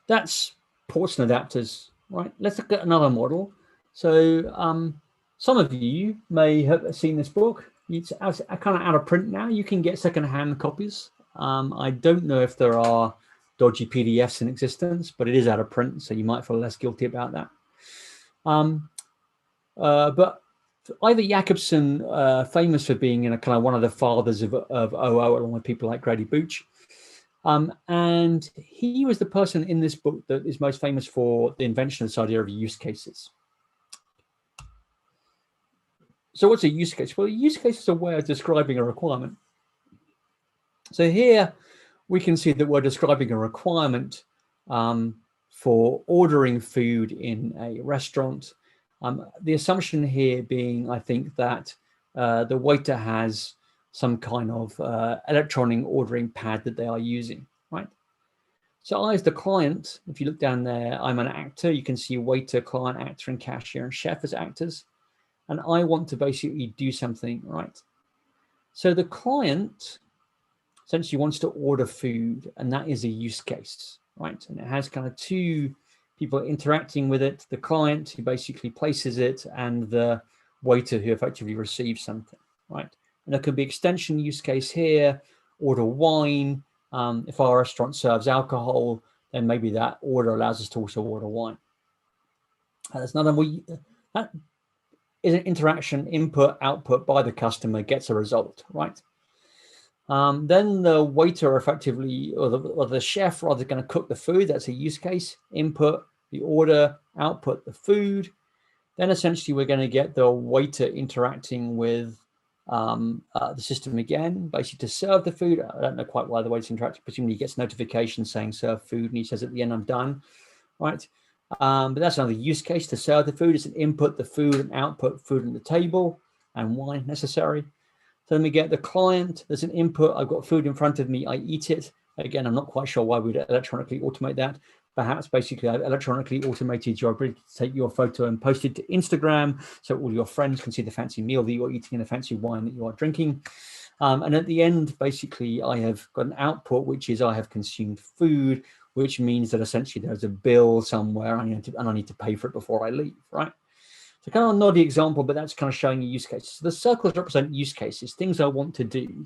that's ports and adapters, right? Let's look at another model. So some of you may have seen this book. It's kind of out of print now. You can get secondhand copies. I don't know if there are dodgy PDFs in existence, but it is out of print, so you might feel less guilty about that. But Ivor Jacobson, famous for being kind of one of the fathers of OO, along with people like Grady Booch. And he was the person in this book that is most famous for the invention of this idea of use cases. So what's a use case? Well, a use case is a way of describing a requirement. So here we can see that we're describing a requirement for ordering food in a restaurant. The assumption here being, I think, that the waiter has some kind of electronic ordering pad that they are using, right? So I, as the client, if you look down there, I'm an actor. You can see waiter, client, actor, and cashier and chef as actors. And I want to basically do something, right? So the client essentially wants to order food, and that is a use case, right? And it has kind of two people interacting with it, the client who basically places it and the waiter who effectively receives something, right? And there could be extension use case here, order wine. If our restaurant serves alcohol, then maybe that order allows us to also order wine. There's another way. That is an interaction, input, output by the customer gets a result, right? Then the waiter effectively, or the chef rather, going to cook the food. That's a use case. Input, the order, output, the food. Then essentially we're going to get the waiter interacting with the system again, basically to serve the food. I don't know quite why the waiter's interacting. Presumably he gets notifications saying serve food, and he says at the end, I'm done, right? But that's another use case to serve the food. It's an input, the food, and output, food on the table, and wine necessary. So then we get the client. There's an input. I've got food in front of me. I eat it. Again, I'm not quite sure why we'd electronically automate that. Perhaps basically I've electronically automated your ability to take your photo and post it to Instagram so all your friends can see the fancy meal that you're eating and the fancy wine that you are drinking. And at the end, basically, I have got an output, which is I have consumed food, which means that essentially there's a bill somewhere and I need to pay for it before I leave, right? So kind of a naughty example, but that's kind of showing you use cases. So the circles represent use cases, things I want to do.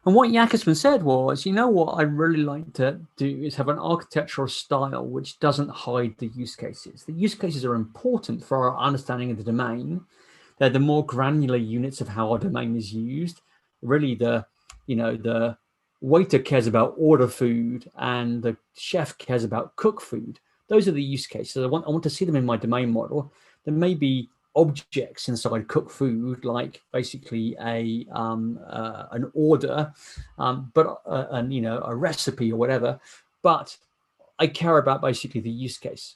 And what Jacobson said was, you know what I'd really like to do is have an architectural style which doesn't hide the use cases. The use cases are important for our understanding of the domain. They're the more granular units of how our domain is used. Really, the waiter cares about order food and the chef cares about cook food. Those are the use cases. I want to see them in my domain model. There may be objects inside cooked food, like basically an order, but a recipe or whatever. But I care about basically the use case.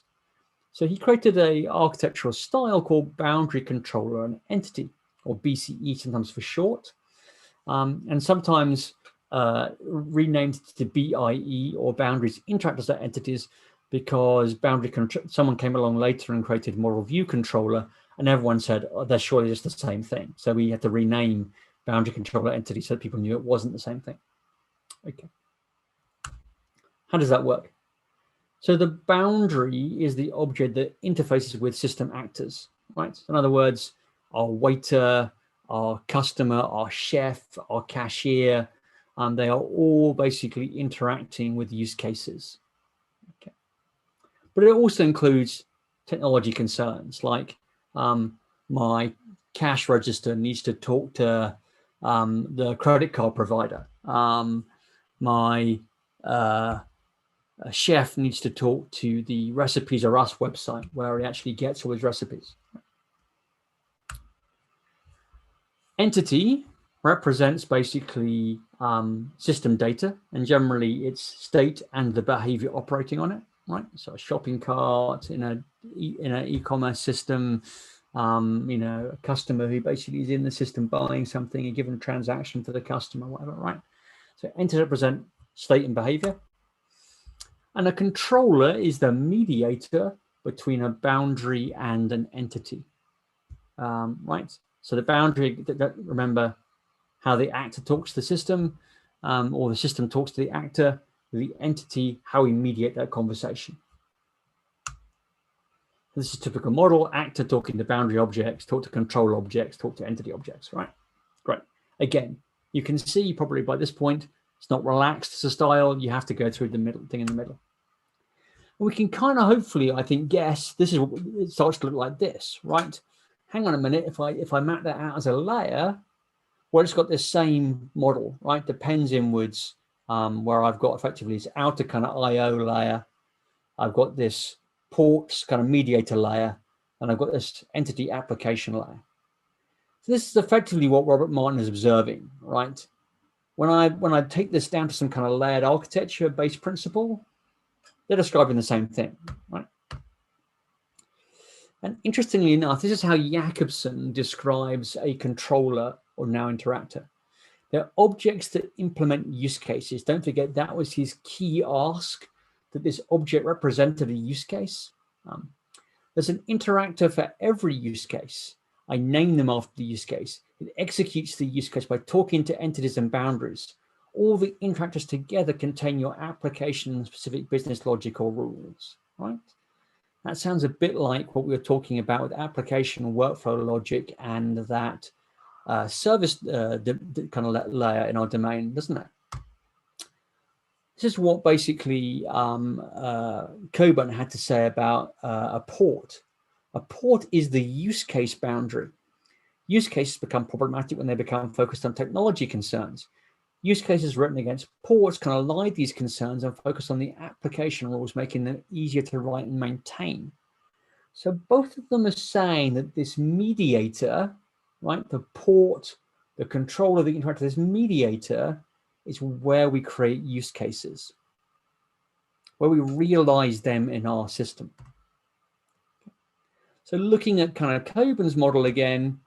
So he created a architectural style called boundary controller and entity, or BCE sometimes for short, and sometimes renamed to BIE, or boundaries interact as entities, because someone came along later and created model view controller, and everyone said, oh, they're surely just the same thing. So we had to rename boundary controller entity so that people knew it wasn't the same thing. Okay. How does that work? So the boundary is the object that interfaces with system actors, right? In other words, our waiter, our customer, our chef, our cashier, they are all basically interacting with use cases. Okay. But it also includes technology concerns, like my cash register needs to talk to the credit card provider. My chef needs to talk to the Recipes Are Us website, where he actually gets all his recipes. Entity represents basically system data, and generally it's state and the behavior operating on it, right? So a shopping cart in an e-commerce system, a customer who basically is in the system buying something, a given transaction for the customer, whatever, right? So entity represent state and behavior. And a controller is the mediator between a boundary and an entity, right? So the boundary, remember how the actor talks to the system, or the system talks to the actor, the entity, how we mediate that conversation. This is a typical model: actor talking to boundary objects, talk to control objects, talk to entity objects, right? Great. Again, you can see probably by this point, it's not relaxed as a style. You have to go through the middle thing in the middle. We can kind of hopefully, I think, guess this is what it starts to look like this, right? Hang on a minute. If I map that out as a layer, well, it's got this same model, right? Depends inwards, where I've got effectively this outer kind of IO layer. I've got this ports kind of mediator layer, and I've got this entity application layer. So this is effectively what Robert Martin is observing, right? When I take this down to some kind of layered architecture-based principle, they're describing the same thing, right? And interestingly enough, this is how Jakobson describes a controller or now interactor. They're objects that implement use cases. Don't forget, that was his key ask, that this object represented a use case. There's an interactor for every use case. I name them after the use case. It executes the use case by talking to entities and boundaries. All the interactors together contain your application and specific business logic or rules, right? That sounds a bit like what we were talking about with application workflow logic and that service kind of layer in our domain, doesn't it? This is what basically Coburn had to say about a port. A port is the use case boundary. Use cases become problematic when they become focused on technology concerns. Use cases written against ports can elide these concerns and focus on the application rules, making them easier to write and maintain. So both of them are saying that this mediator, right, the port, the controller, the interactor, this mediator is where we create use cases, where we realize them in our system. So looking at kind of Coburn's model again,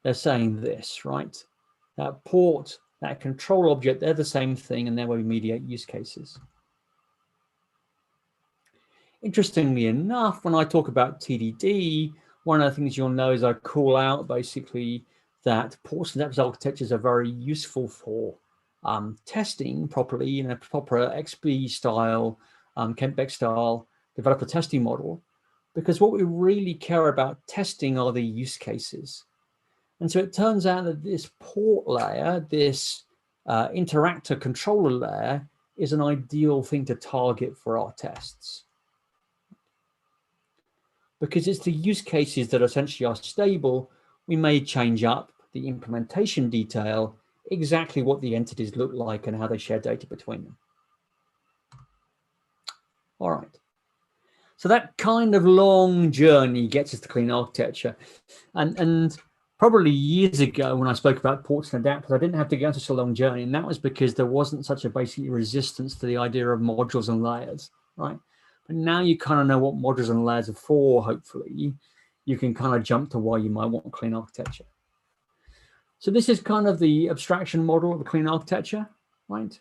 they're saying this, right? That port, that control object, they're the same thing, and they're where we mediate use cases. Interestingly enough, when I talk about TDD, one of the things you'll know is I call out basically that ports and depth architectures are very useful for testing properly in a proper XP style, Kent-Beck style developer testing model, because what we really care about testing are the use cases. And so it turns out that this port layer, this interactor controller layer, is an ideal thing to target for our tests, because it's the use cases that essentially are stable. We may change up the implementation detail, exactly what the entities look like and how they share data between them. All right. So that kind of long journey gets us to clean architecture. And probably years ago when I spoke about ports and adapters, I didn't have to go on such a long journey. And that was because there wasn't such a basic resistance to the idea of modules and layers, right? But now you kind of know what modules and layers are for, hopefully. You can kind of jump to why you might want clean architecture. So this is kind of the abstraction model of a clean architecture, right?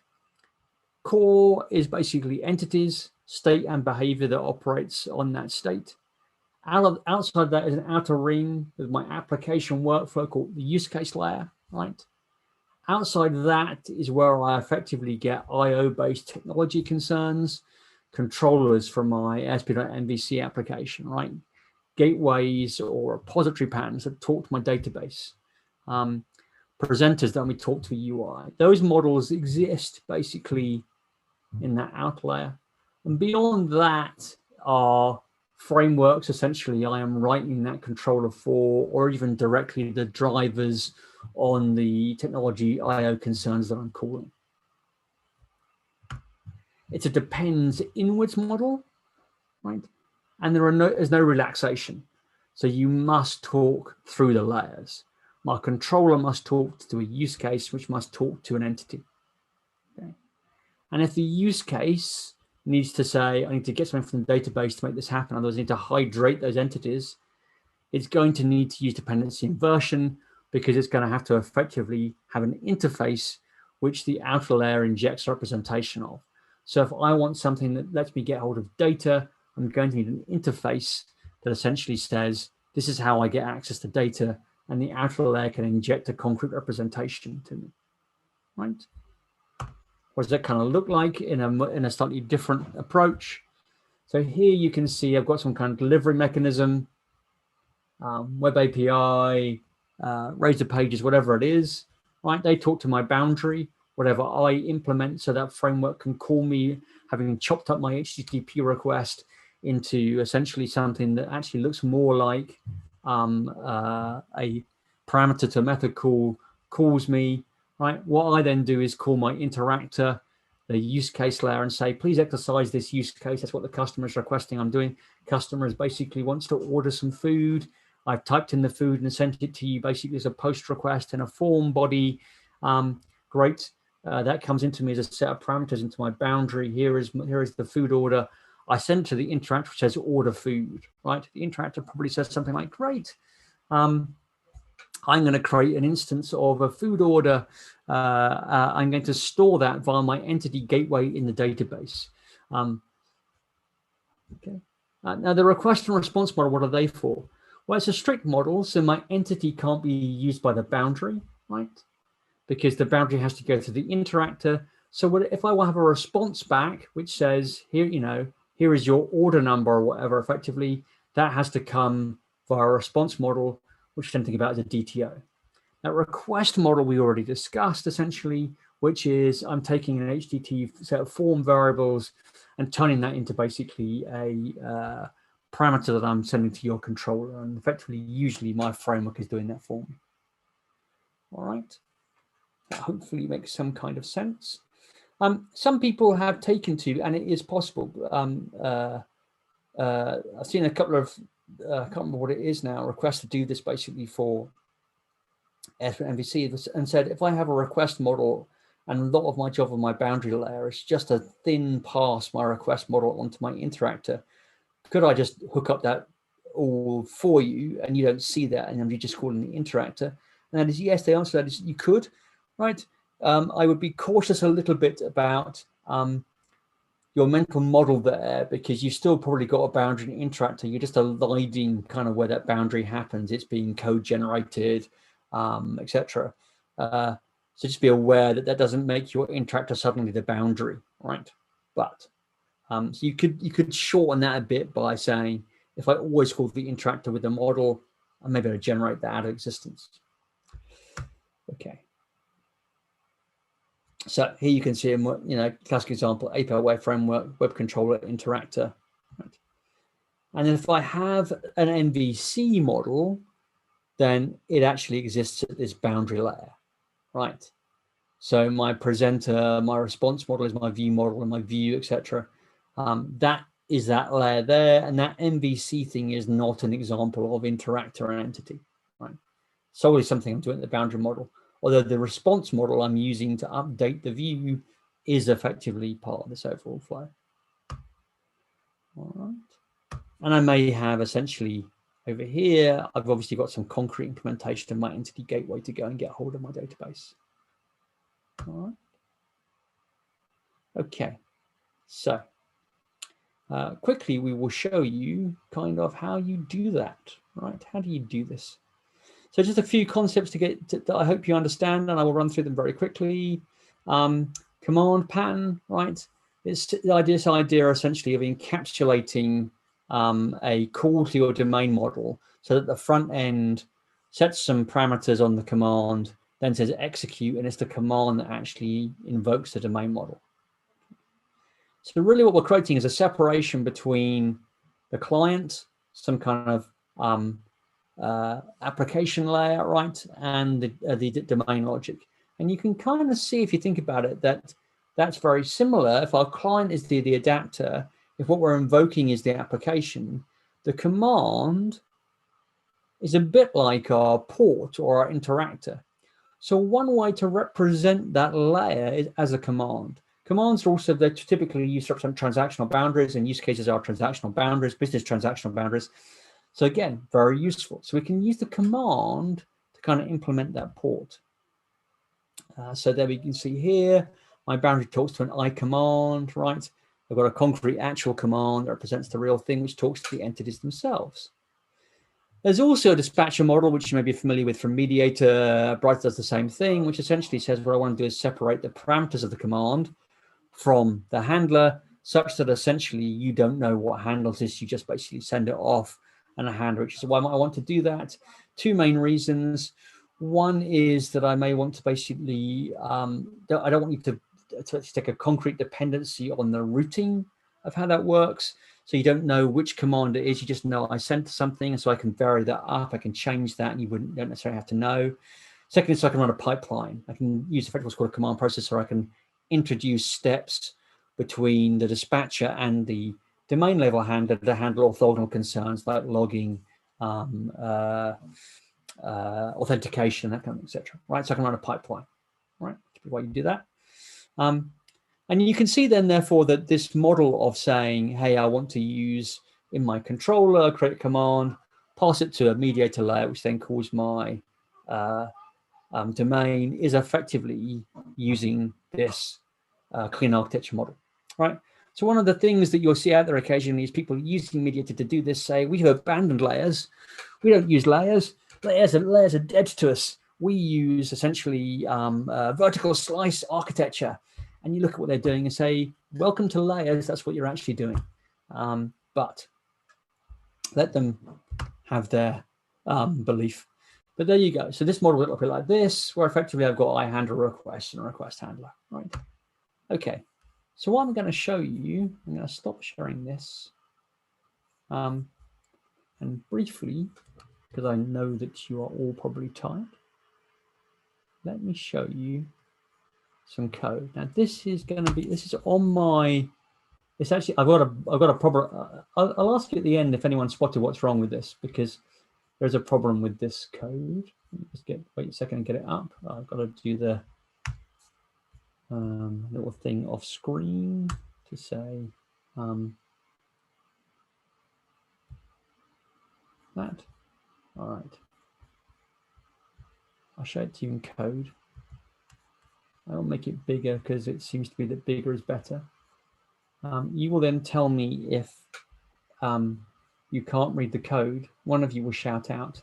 Core is basically entities, state, and behavior that operates on that state. Outside that is an outer ring with my application workflow called the use case layer, right? Outside that is where I effectively get IO-based technology concerns, controllers from my ASP.MVC application, right? Gateways or repository patterns that talk to my database. Presenters that we talk to UI. Those models exist basically in that outer layer. And beyond that are frameworks, essentially, I am writing that controller for, or even directly the drivers on the technology IO concerns that I'm calling. It's a depends inwards model, right? And there's no relaxation. So you must talk through the layers. My controller must talk to a use case, which must talk to an entity. Okay. And if the use case needs to say, I need to get something from the database to make this happen, otherwise I need to hydrate those entities, it's going to need to use dependency inversion because it's going to have to effectively have an interface which the outer layer injects a representation of. So if I want something that lets me get hold of data, I'm going to need an interface that essentially says, this is how I get access to data, and the outer layer can inject a concrete representation to me, right? What does that kind of look like in a slightly different approach? So here you can see I've got some kind of delivery mechanism, web API, razor pages, whatever it is, right? They talk to my boundary, whatever I implement, so that framework can call me, having chopped up my HTTP request into essentially something that actually looks more like a parameter to a method call, calls me, right? What I then do is call my interactor, the use case layer, and say, please exercise this use case. That's what the customer is requesting I'm doing. Customer basically wants to order some food. I've typed in the food and sent it to you basically as a post request in a form body. Great. That comes into me as a set of parameters into my boundary. Here is the food order. I send it to the interactor, which says order food, right? The interactor probably says something like, great. I'm going to create an instance of a food order. I'm going to store that via my entity gateway in the database. Okay. Now, the request and response model, what are they for? Well, it's a strict model, so my entity can't be used by the boundary, right? Because the boundary has to go to the interactor. So if I want to have a response back, which says, here is your order number or whatever, effectively, that has to come via a response model, which you can think about as a DTO. That request model we already discussed, essentially, which is I'm taking an HTTP set of form variables and turning that into basically a parameter that I'm sending to your controller. And effectively, usually my framework is doing that for me. All right. That hopefully makes some kind of sense. Some people have taken to, and it is possible. I've seen a couple of, I can't remember what it is now, requests to do this basically for MVC, and said, if I have a request model and a lot of my job on my boundary layer is just a thin pass my request model onto my interactor, could I just hook up that all for you and you don't see that and you're just calling the interactor? And that is yes, the answer to that is you could, right? I would be cautious a little bit about your mental model there, because you've still probably got a boundary and interactor. You're just eliding kind of where that boundary happens. It's being code generated, etc. So just be aware that that doesn't make your interactor suddenly the boundary, right? But so you could shorten that a bit by saying, if I always call the interactor with the model, I'm maybe able to generate that out of existence. Okay. So here you can see, classic example, API web framework, web controller, interactor. Right? And then if I have an MVC model, then it actually exists at this boundary layer, right? So my presenter, my response model is my view model, and my view, etc. That is that layer there, and that MVC thing is not an example of interactor and entity, right? Solely something I'm doing at the boundary model, although the response model I'm using to update the view is effectively part of this overall flow. All right. And I may have essentially over here, I've obviously got some concrete implementation of my entity gateway to go and get hold of my database. All right. Okay, so quickly we will show you kind of how you do that, right? How do you do this? So just a few concepts that I hope you understand, and I will run through them very quickly. Command pattern, right? It's this idea essentially of encapsulating a call to your domain model so that the front end sets some parameters on the command, then says execute, and it's the command that actually invokes the domain model. So really what we're creating is a separation between the client, some kind of application layer, right, and the domain logic. And you can kind of see, if you think about it, that that's very similar. If our client is the adapter, if what we're invoking is the application, the command is a bit like our port or our interactor. So one way to represent that layer is as a command. Commands are also, they're typically used to represent transactional boundaries, and use cases are transactional boundaries, business transactional boundaries. So again, very useful. So we can use the command to kind of implement that port. So there we can see here, my boundary talks to an I command, right? I've got a concrete actual command that represents the real thing, which talks to the entities themselves. There's also a dispatcher model, which you may be familiar with from Mediator. Bright does the same thing, which essentially says what I want to do is separate the parameters of the command from the handler, such that essentially you don't know what handles this. You just basically send it off and a handler, which is why I want to do that. Two main reasons. One is that I may want to basically, I don't want you to take a concrete dependency on the routing of how that works. So you don't know which command it is. You just know I sent something, and so I can vary that up. I can change that, and you don't necessarily have to know. Second is, so I can run a pipeline. I can use effectively what's called a command processor. I can introduce steps between the dispatcher and the domain level handler to handle orthogonal concerns like logging, authentication, that kind of etc. Right, so I can run a pipeline. Right, why you do that. And you can see then, therefore, that this model of saying, hey, I want to use in my controller, create a command, pass it to a mediator layer, which then calls my domain, is effectively using this clean architecture model, right? So one of the things that you'll see out there occasionally is people using mediator to do this say, we have abandoned layers. We don't use layers. Layers are dead to us. We use essentially vertical slice architecture. And you look at what they're doing and say, welcome to layers. That's what you're actually doing. But let them have their belief. But there you go. So this model will look a bit like this, where effectively I've got I handle request and a request handler, right? Okay. So what I'm going to show you, I'm going to stop sharing this. And briefly, because I know that you are all probably tired, let me show you some code. Now this is going to be, this is on my, it's actually, I've got a problem. I'll ask you at the end if anyone spotted what's wrong with this, because there's a problem with this code. Just wait a second and get it up. I've got to do the little thing off screen to say that. All right. I'll show it to you in code. I'll make it bigger because it seems to be that bigger is better. You will then tell me if you can't read the code. One of you will shout out,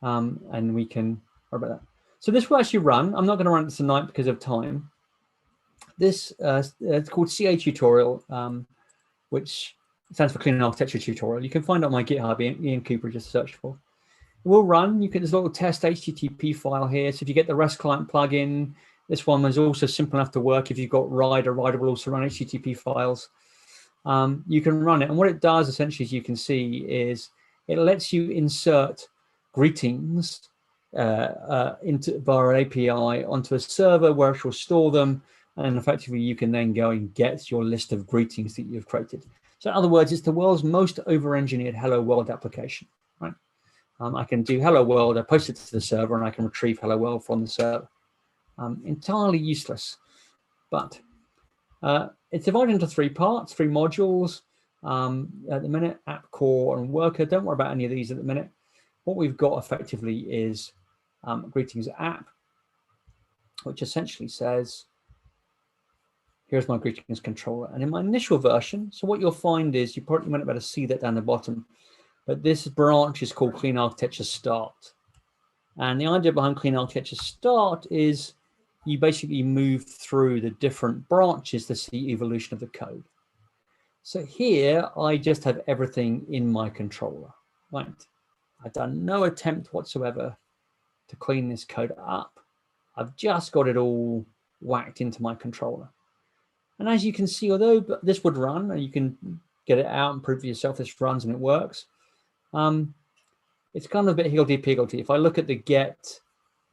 and we can worry about that. So this will actually run. I'm not going to run it tonight because of time. This it's called CA tutorial, which stands for Clean Architecture Tutorial. You can find it on my GitHub, Ian Cooper, just search for. It will run. There's a little test HTTP file here. So if you get the REST client plugin, this one is also simple enough to work. If you've got Rider will also run HTTP files. You can run it. And what it does essentially, as you can see, is it lets you insert greetings via an API onto a server where it will store them. And effectively, you can then go and get your list of greetings that you've created. So in other words, it's the world's most over-engineered Hello World application, right? I can do Hello World, I post it to the server, and I can retrieve Hello World from the server. Entirely useless, but it's divided into 3 parts, 3 modules. At the minute, app core and worker. Don't worry about any of these at the minute. What we've got effectively is greetings app, which essentially says, here's my greetings controller. And in my initial version, so what you'll find is, you probably might be able to see that down the bottom, but this branch is called Clean Architecture Start. And the idea behind Clean Architecture Start is you basically move through the different branches to see evolution of the code. So here, I just have everything in my controller, right? I've done no attempt whatsoever to clean this code up. I've just got it all whacked into my controller. And as you can see, although this would run, and you can get it out and prove for yourself this runs and it works, it's kind of a bit higgledy-piggledy. If I look at the get,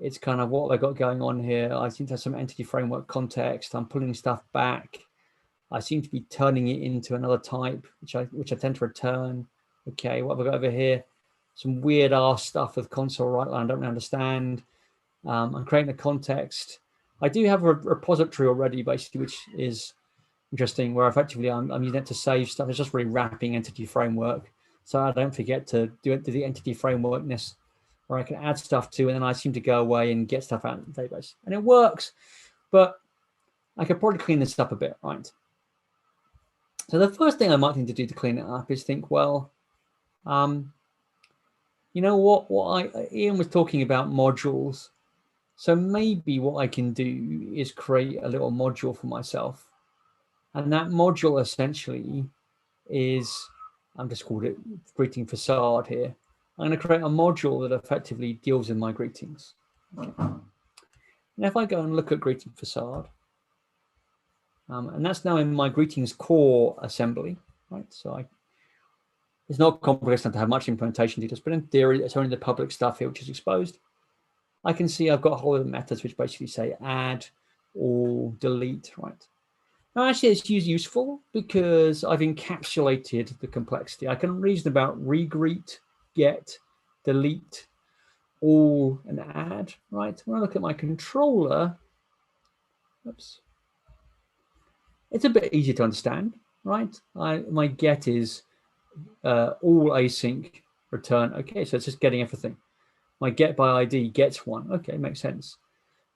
it's kind of what I got going on here. I seem to have some entity framework context. I'm pulling stuff back. I seem to be turning it into another type, which I tend to return. Okay, what have I got over here? Some weird ass stuff with console right line I don't really understand. I'm creating a context. I do have a repository already, basically, which is interesting, where effectively I'm using it to save stuff. It's just really wrapping entity framework, so I don't forget to do the entity frameworkness, where I can add stuff to, and then I seem to go away and get stuff out of the database, and it works. But I could probably clean this up a bit, right? So the first thing I might need to do to clean it up is think, well, you know what? Ian was talking about modules. So maybe what I can do is create a little module for myself. And that module essentially is, I'm just called it greeting facade here. I'm going to create a module that effectively deals with my greetings. Okay. And if I go and look at greeting facade, and that's now in my greetings core assembly, right? So it's not complex enough to have much implementation details, but in theory, it's only the public stuff here which is exposed. I can see I've got a whole lot of methods which basically say add or delete, right? Now, actually, it's useful because I've encapsulated the complexity. I can reason about regreet, get, delete, all, and add, right? When I look at my controller, oops, it's a bit easier to understand, right? My get is all async return. Okay, so it's just getting everything. My get by ID gets 1. Okay, makes sense.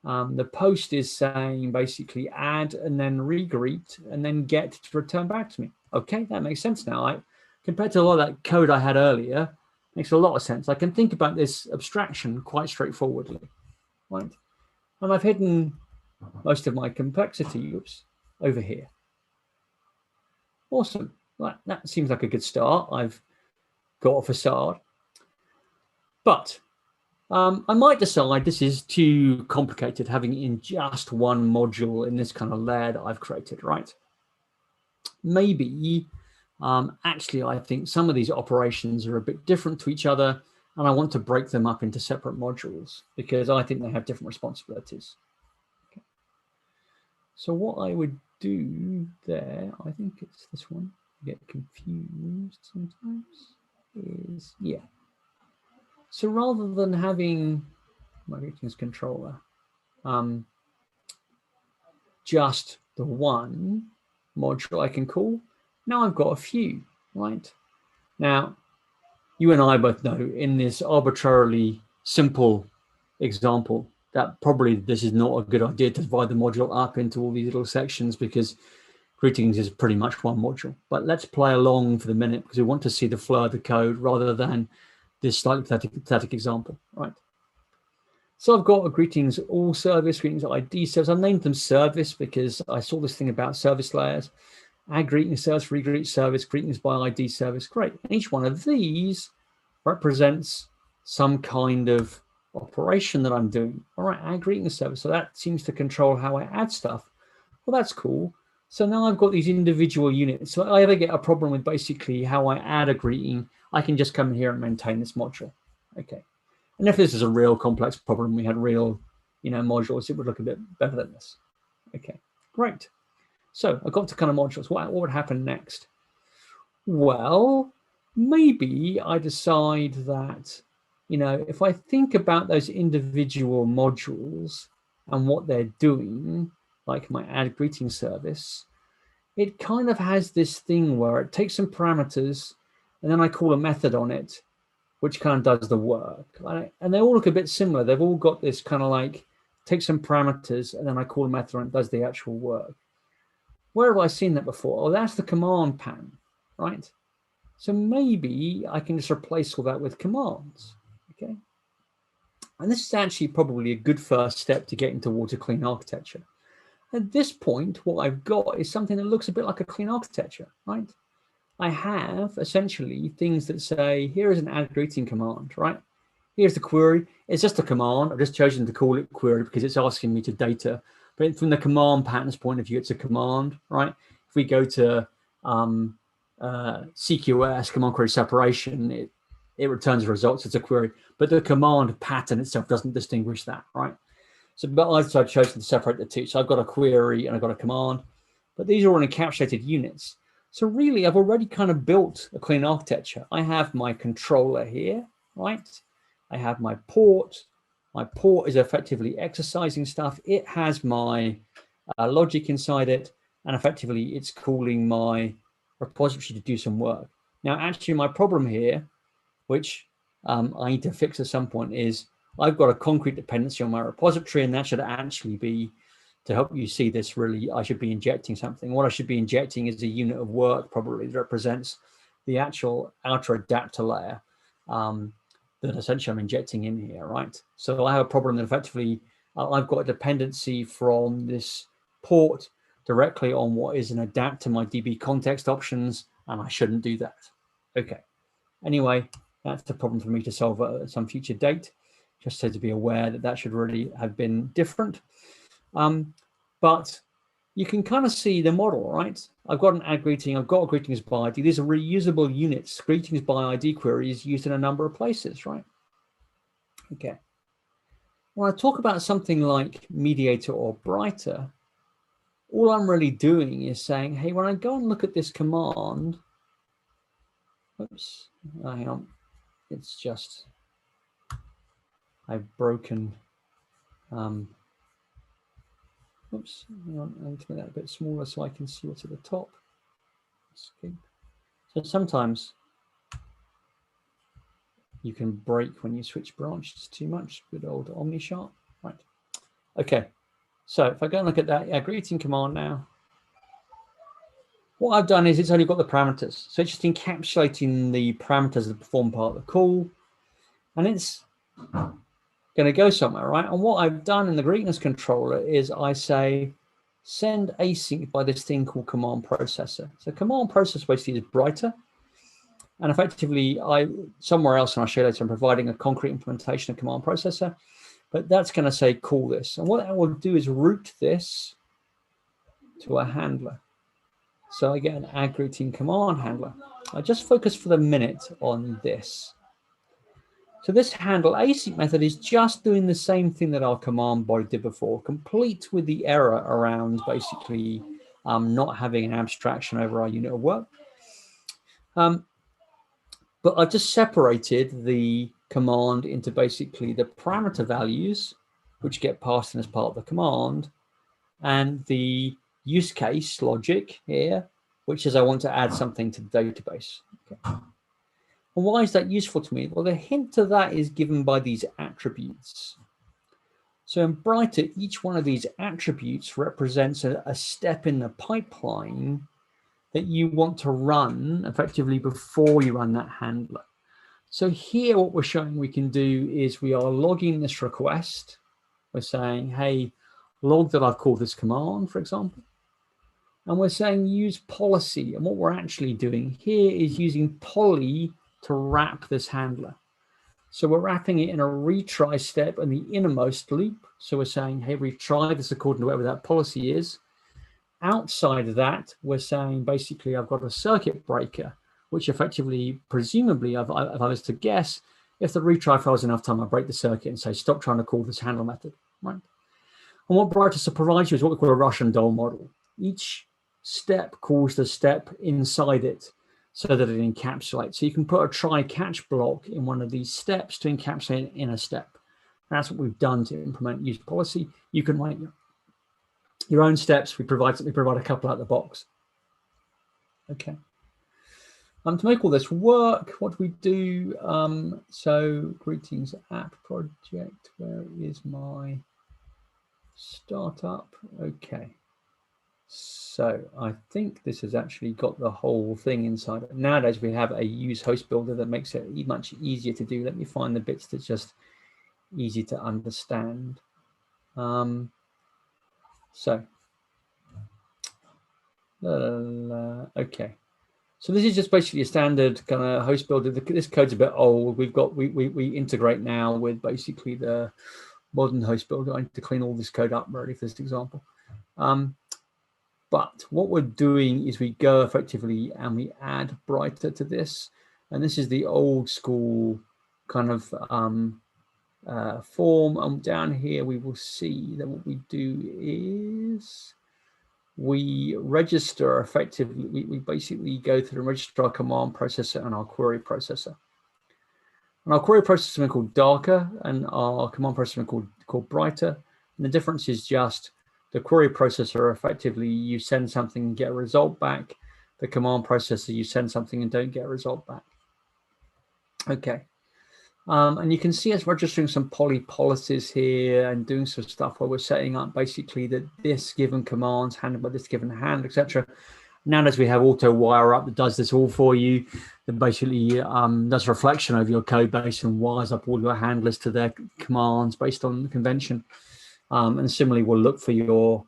The post is saying basically add and then regreet and then get to return back to me. Okay, that makes sense now. Compared to a lot of that code I had earlier, makes a lot of sense. I can think about this abstraction quite straightforwardly, right? And I've hidden most of my complexity, over here. Awesome. That seems like a good start. I've got a facade. But I might decide this is too complicated, having it in just one module in this kind of layer that I've created, right? Maybe, actually, I think some of these operations are a bit different to each other, and I want to break them up into separate modules because I think they have different responsibilities. Okay. So what I would do there, I think it's this one, I get confused sometimes, is, yeah. So rather than having my greetings controller, just the one module I can call, now I've got a few, right? Now, you and I both know in this arbitrarily simple example that probably this is not a good idea to divide the module up into all these little sections because greetings is pretty much one module. But let's play along for the minute because we want to see the flow of the code rather than this slightly pathetic example, right? So I've got a greetings all service, greetings ID service. I named them service because I saw this thing about service layers. Add greetings service, regreet service, greetings by ID service. Great. And each one of these represents some kind of operation that I'm doing. All right, add greetings service. So that seems to control how I add stuff. Well, that's cool. So now I've got these individual units. So if I ever get a problem with basically how I add a greeting, I can just come here and maintain this module. Okay. And if this is a real complex problem, we had real, modules, it would look a bit better than this. Okay, great. So I got to kind of modules. What would happen next? Well, maybe I decide that, if I think about those individual modules and what they're doing, like my add greeting service, it kind of has this thing where it takes some parameters and then I call a method on it, which kind of does the work. And they all look a bit similar. They've all got this kind of like, take some parameters and then I call a method and it does the actual work. Where have I seen that before? Oh, that's the command pattern, right? So maybe I can just replace all that with commands, okay? And this is actually probably a good first step to getting towards a clean architecture. At this point, what I've got is something that looks a bit like a clean architecture, right? I have essentially things that say, here is an add greeting command, right? Here's the query. It's just a command. I've just chosen to call it query because it's asking me to data. But from the command patterns point of view, it's a command, right? If we go to CQS, command query separation, it returns results. It's a query. But the command pattern itself doesn't distinguish that, right? So, but I've chosen to separate the two. So I've got a query and I've got a command. But these are all encapsulated units. So really, I've already kind of built a clean architecture. I have my controller here, right? I have my port. My port is effectively exercising stuff. It has my logic inside it. And effectively, it's calling my repository to do some work. Now, actually, my problem here, which I need to fix at some point, is I've got a concrete dependency on my repository, and that should actually be, to help you see this, really, I should be injecting something. What I should be injecting is a unit of work, probably, that represents the actual outer adapter layer that essentially I'm injecting in here, right? So I have a problem that effectively I've got a dependency from this port directly on what is an adapter, my DB context options, and I shouldn't do that. Okay. Anyway, that's the problem for me to solve at some future date, just so to be aware that that should really have been different. But you can kind of see the model, right? I've got an add greeting, I've got a greetings by ID. These are reusable units. Greetings by ID queries used in a number of places, right? Okay. When I talk about something like mediator or brighter, all I'm really doing is saying, hey, when I go and look at this command, oops, hang on, it's just, I've broken, oops, hang on, I need to make that a bit smaller so I can see what's at the top. Escape. So sometimes you can break when you switch branches too much. Good old OmniSharp, right? Okay, so if I go and look at that greeting command now, what I've done is it's only got the parameters. So it's just encapsulating the parameters that perform part of the call, and it's going to go somewhere, right? And what I've done in the greetings controller is I say, send async by this thing called command processor. So command processor basically is brighter. And effectively, somewhere else, and I'll show you later, I'm providing a concrete implementation of command processor, but that's going to say call this. And what that will do is route this to a handler. So I get an add greeting command handler. I just focus for the minute on this. So this handle async method is just doing the same thing that our command body did before, complete with the error around basically not having an abstraction over our unit of work. But I've just separated the command into basically the parameter values, which get passed in as part of the command, and the use case logic here, which is I want to add something to the database. Okay. And why is that useful to me? Well, the hint to that is given by these attributes. So in Brighter, each one of these attributes represents a step in the pipeline that you want to run effectively before you run that handler. So here, what we're showing we can do is we are logging this request. We're saying, hey, log that I've called this command, for example. And we're saying use policy. And what we're actually doing here is using poly to wrap this handler. So we're wrapping it in a retry step in the innermost loop. So we're saying, hey, retry this according to whatever that policy is. Outside of that, we're saying basically I've got a circuit breaker, which effectively, presumably, if I was to guess, if the retry fails enough time, I break the circuit and say, stop trying to call this handle method, right? And what Brighter provides you is what we call a Russian doll model. Each step calls the step inside it. so that it encapsulates. So you can put a try catch block in one of these steps to encapsulate in a step. That's what we've done to implement use policy. You can write your own steps. We provide a couple out the box. Okay. To make all this work, what do we do? So greetings app project. Where is my startup? Okay. So I think this has actually got the whole thing inside it. Nowadays we have a use host builder that makes it much easier to do. Let me find the bits that's just easy to understand. Okay. So this is just basically a standard kind of host builder. This code's a bit old. We integrate now with basically the modern host builder. I need to clean all this code up ready for this example. But what we're doing is we go effectively and we add Brighter to this. And this is the old school kind of form. And down here, we will see that what we do is we register effectively. We basically go through and register our command processor and our query processor. And our query processor is called Darker and our command processor is called Brighter. And the difference is just the query processor, effectively, you send something and get a result back. The command processor, you send something and don't get a result back. Okay. And you can see us registering some policies here and doing some stuff where we're setting up basically that this given command's handled by this given handler, etc. Now as we have auto wire up that does this all for you, that basically does a reflection over your code base and wires up all your handlers to their commands based on the convention. And similarly, we'll look for your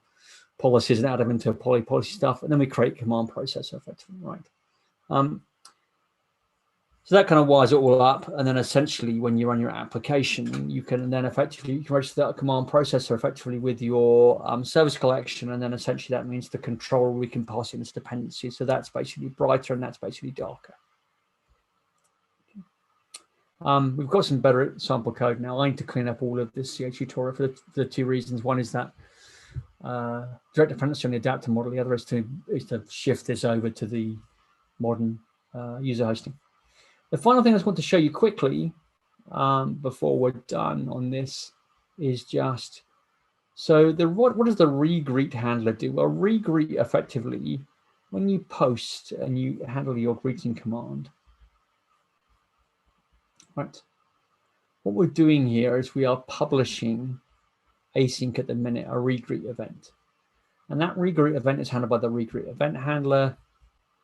policies and add them into policy stuff, and then we create command processor effectively, right? So that kind of wires it all up, and then essentially, when you run your application, you can then effectively register that command processor effectively with your service collection, and then essentially that means the controller we can pass in its dependency. So that's basically Brighter, and that's basically Darker. We've got some better sample code now. I need to clean up all of this CH tutorial for the two reasons. One is that direct dependency on the adapter model. The other is to shift this over to the modern user hosting. The final thing I just want to show you quickly before we're done on this is just, so what does the regreet handler do? Well, regreet effectively, when you post and you handle your greeting command, right? What we're doing here is we are publishing async at the minute, a regreet event. And that regreet event is handled by the regreet event handler.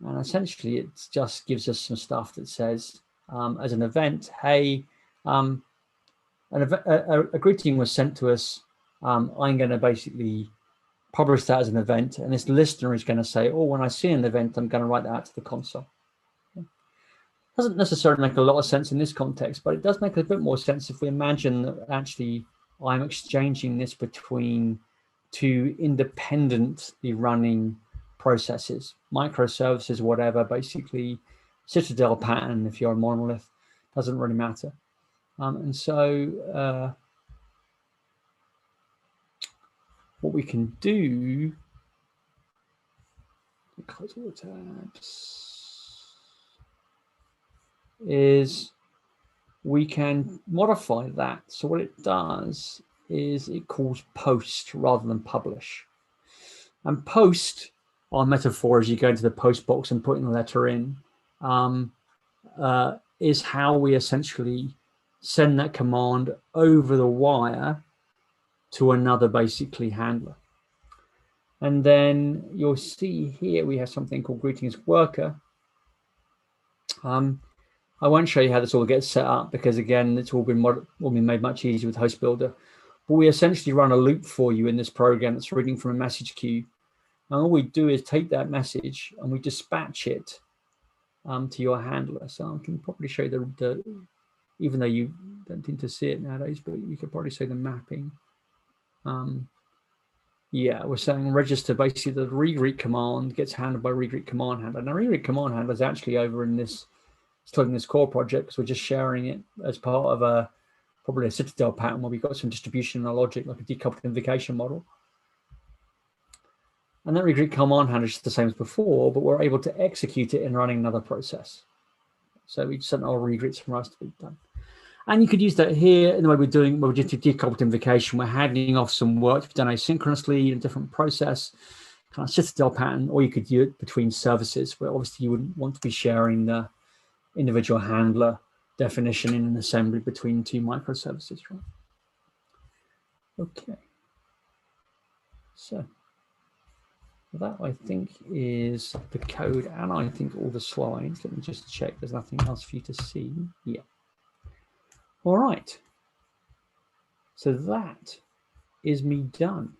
And essentially, it just gives us some stuff that says, as an event, hey, a greeting was sent to us. I'm going to basically publish that as an event. And this listener is going to say, oh, when I see an event, I'm going to write that out to the console. Doesn't necessarily make a lot of sense in this context, but it does make a bit more sense if we imagine that actually I'm exchanging this between two independently running processes, microservices, whatever, basically Citadel pattern if you're a monolith, doesn't really matter. And so what we can do, close all the tabs, is we can modify that. So what it does is it calls post rather than publish. And post, our metaphor as you go into the post box and putting the letter in, is how we essentially send that command over the wire to another basically handler. And then you'll see here we have something called greetings worker. I won't show you how this all gets set up because, again, it's all been made much easier with Host Builder. But we essentially run a loop for you in this program that's reading from a message queue. And all we do is take that message and we dispatch it to your handler. So I can probably show you the even though you don't tend to see it nowadays, but you could probably see the mapping. Yeah, we're saying register, basically the regreet command gets handled by regreet command handler. Now, regreet command handler is actually over in this, still in this core project because we're just sharing it as part of probably a Citadel pattern where we've got some distribution and logic, like a decoupled invocation model. And that regret command handle is just the same as before, but we're able to execute it in running another process. So we sent our regrets from us to be done. And you could use that here in the way we're doing, we're just decoupled invocation. We're handing off some work to be done asynchronously in a different process, kind of citadel pattern, or you could do it between services, where obviously you wouldn't want to be sharing the individual handler definition in an assembly between two microservices, right? Okay. So that, I think, is the code, and I think all the slides. Let me just check there's nothing else for you to see. Yeah. All right. So that is me done.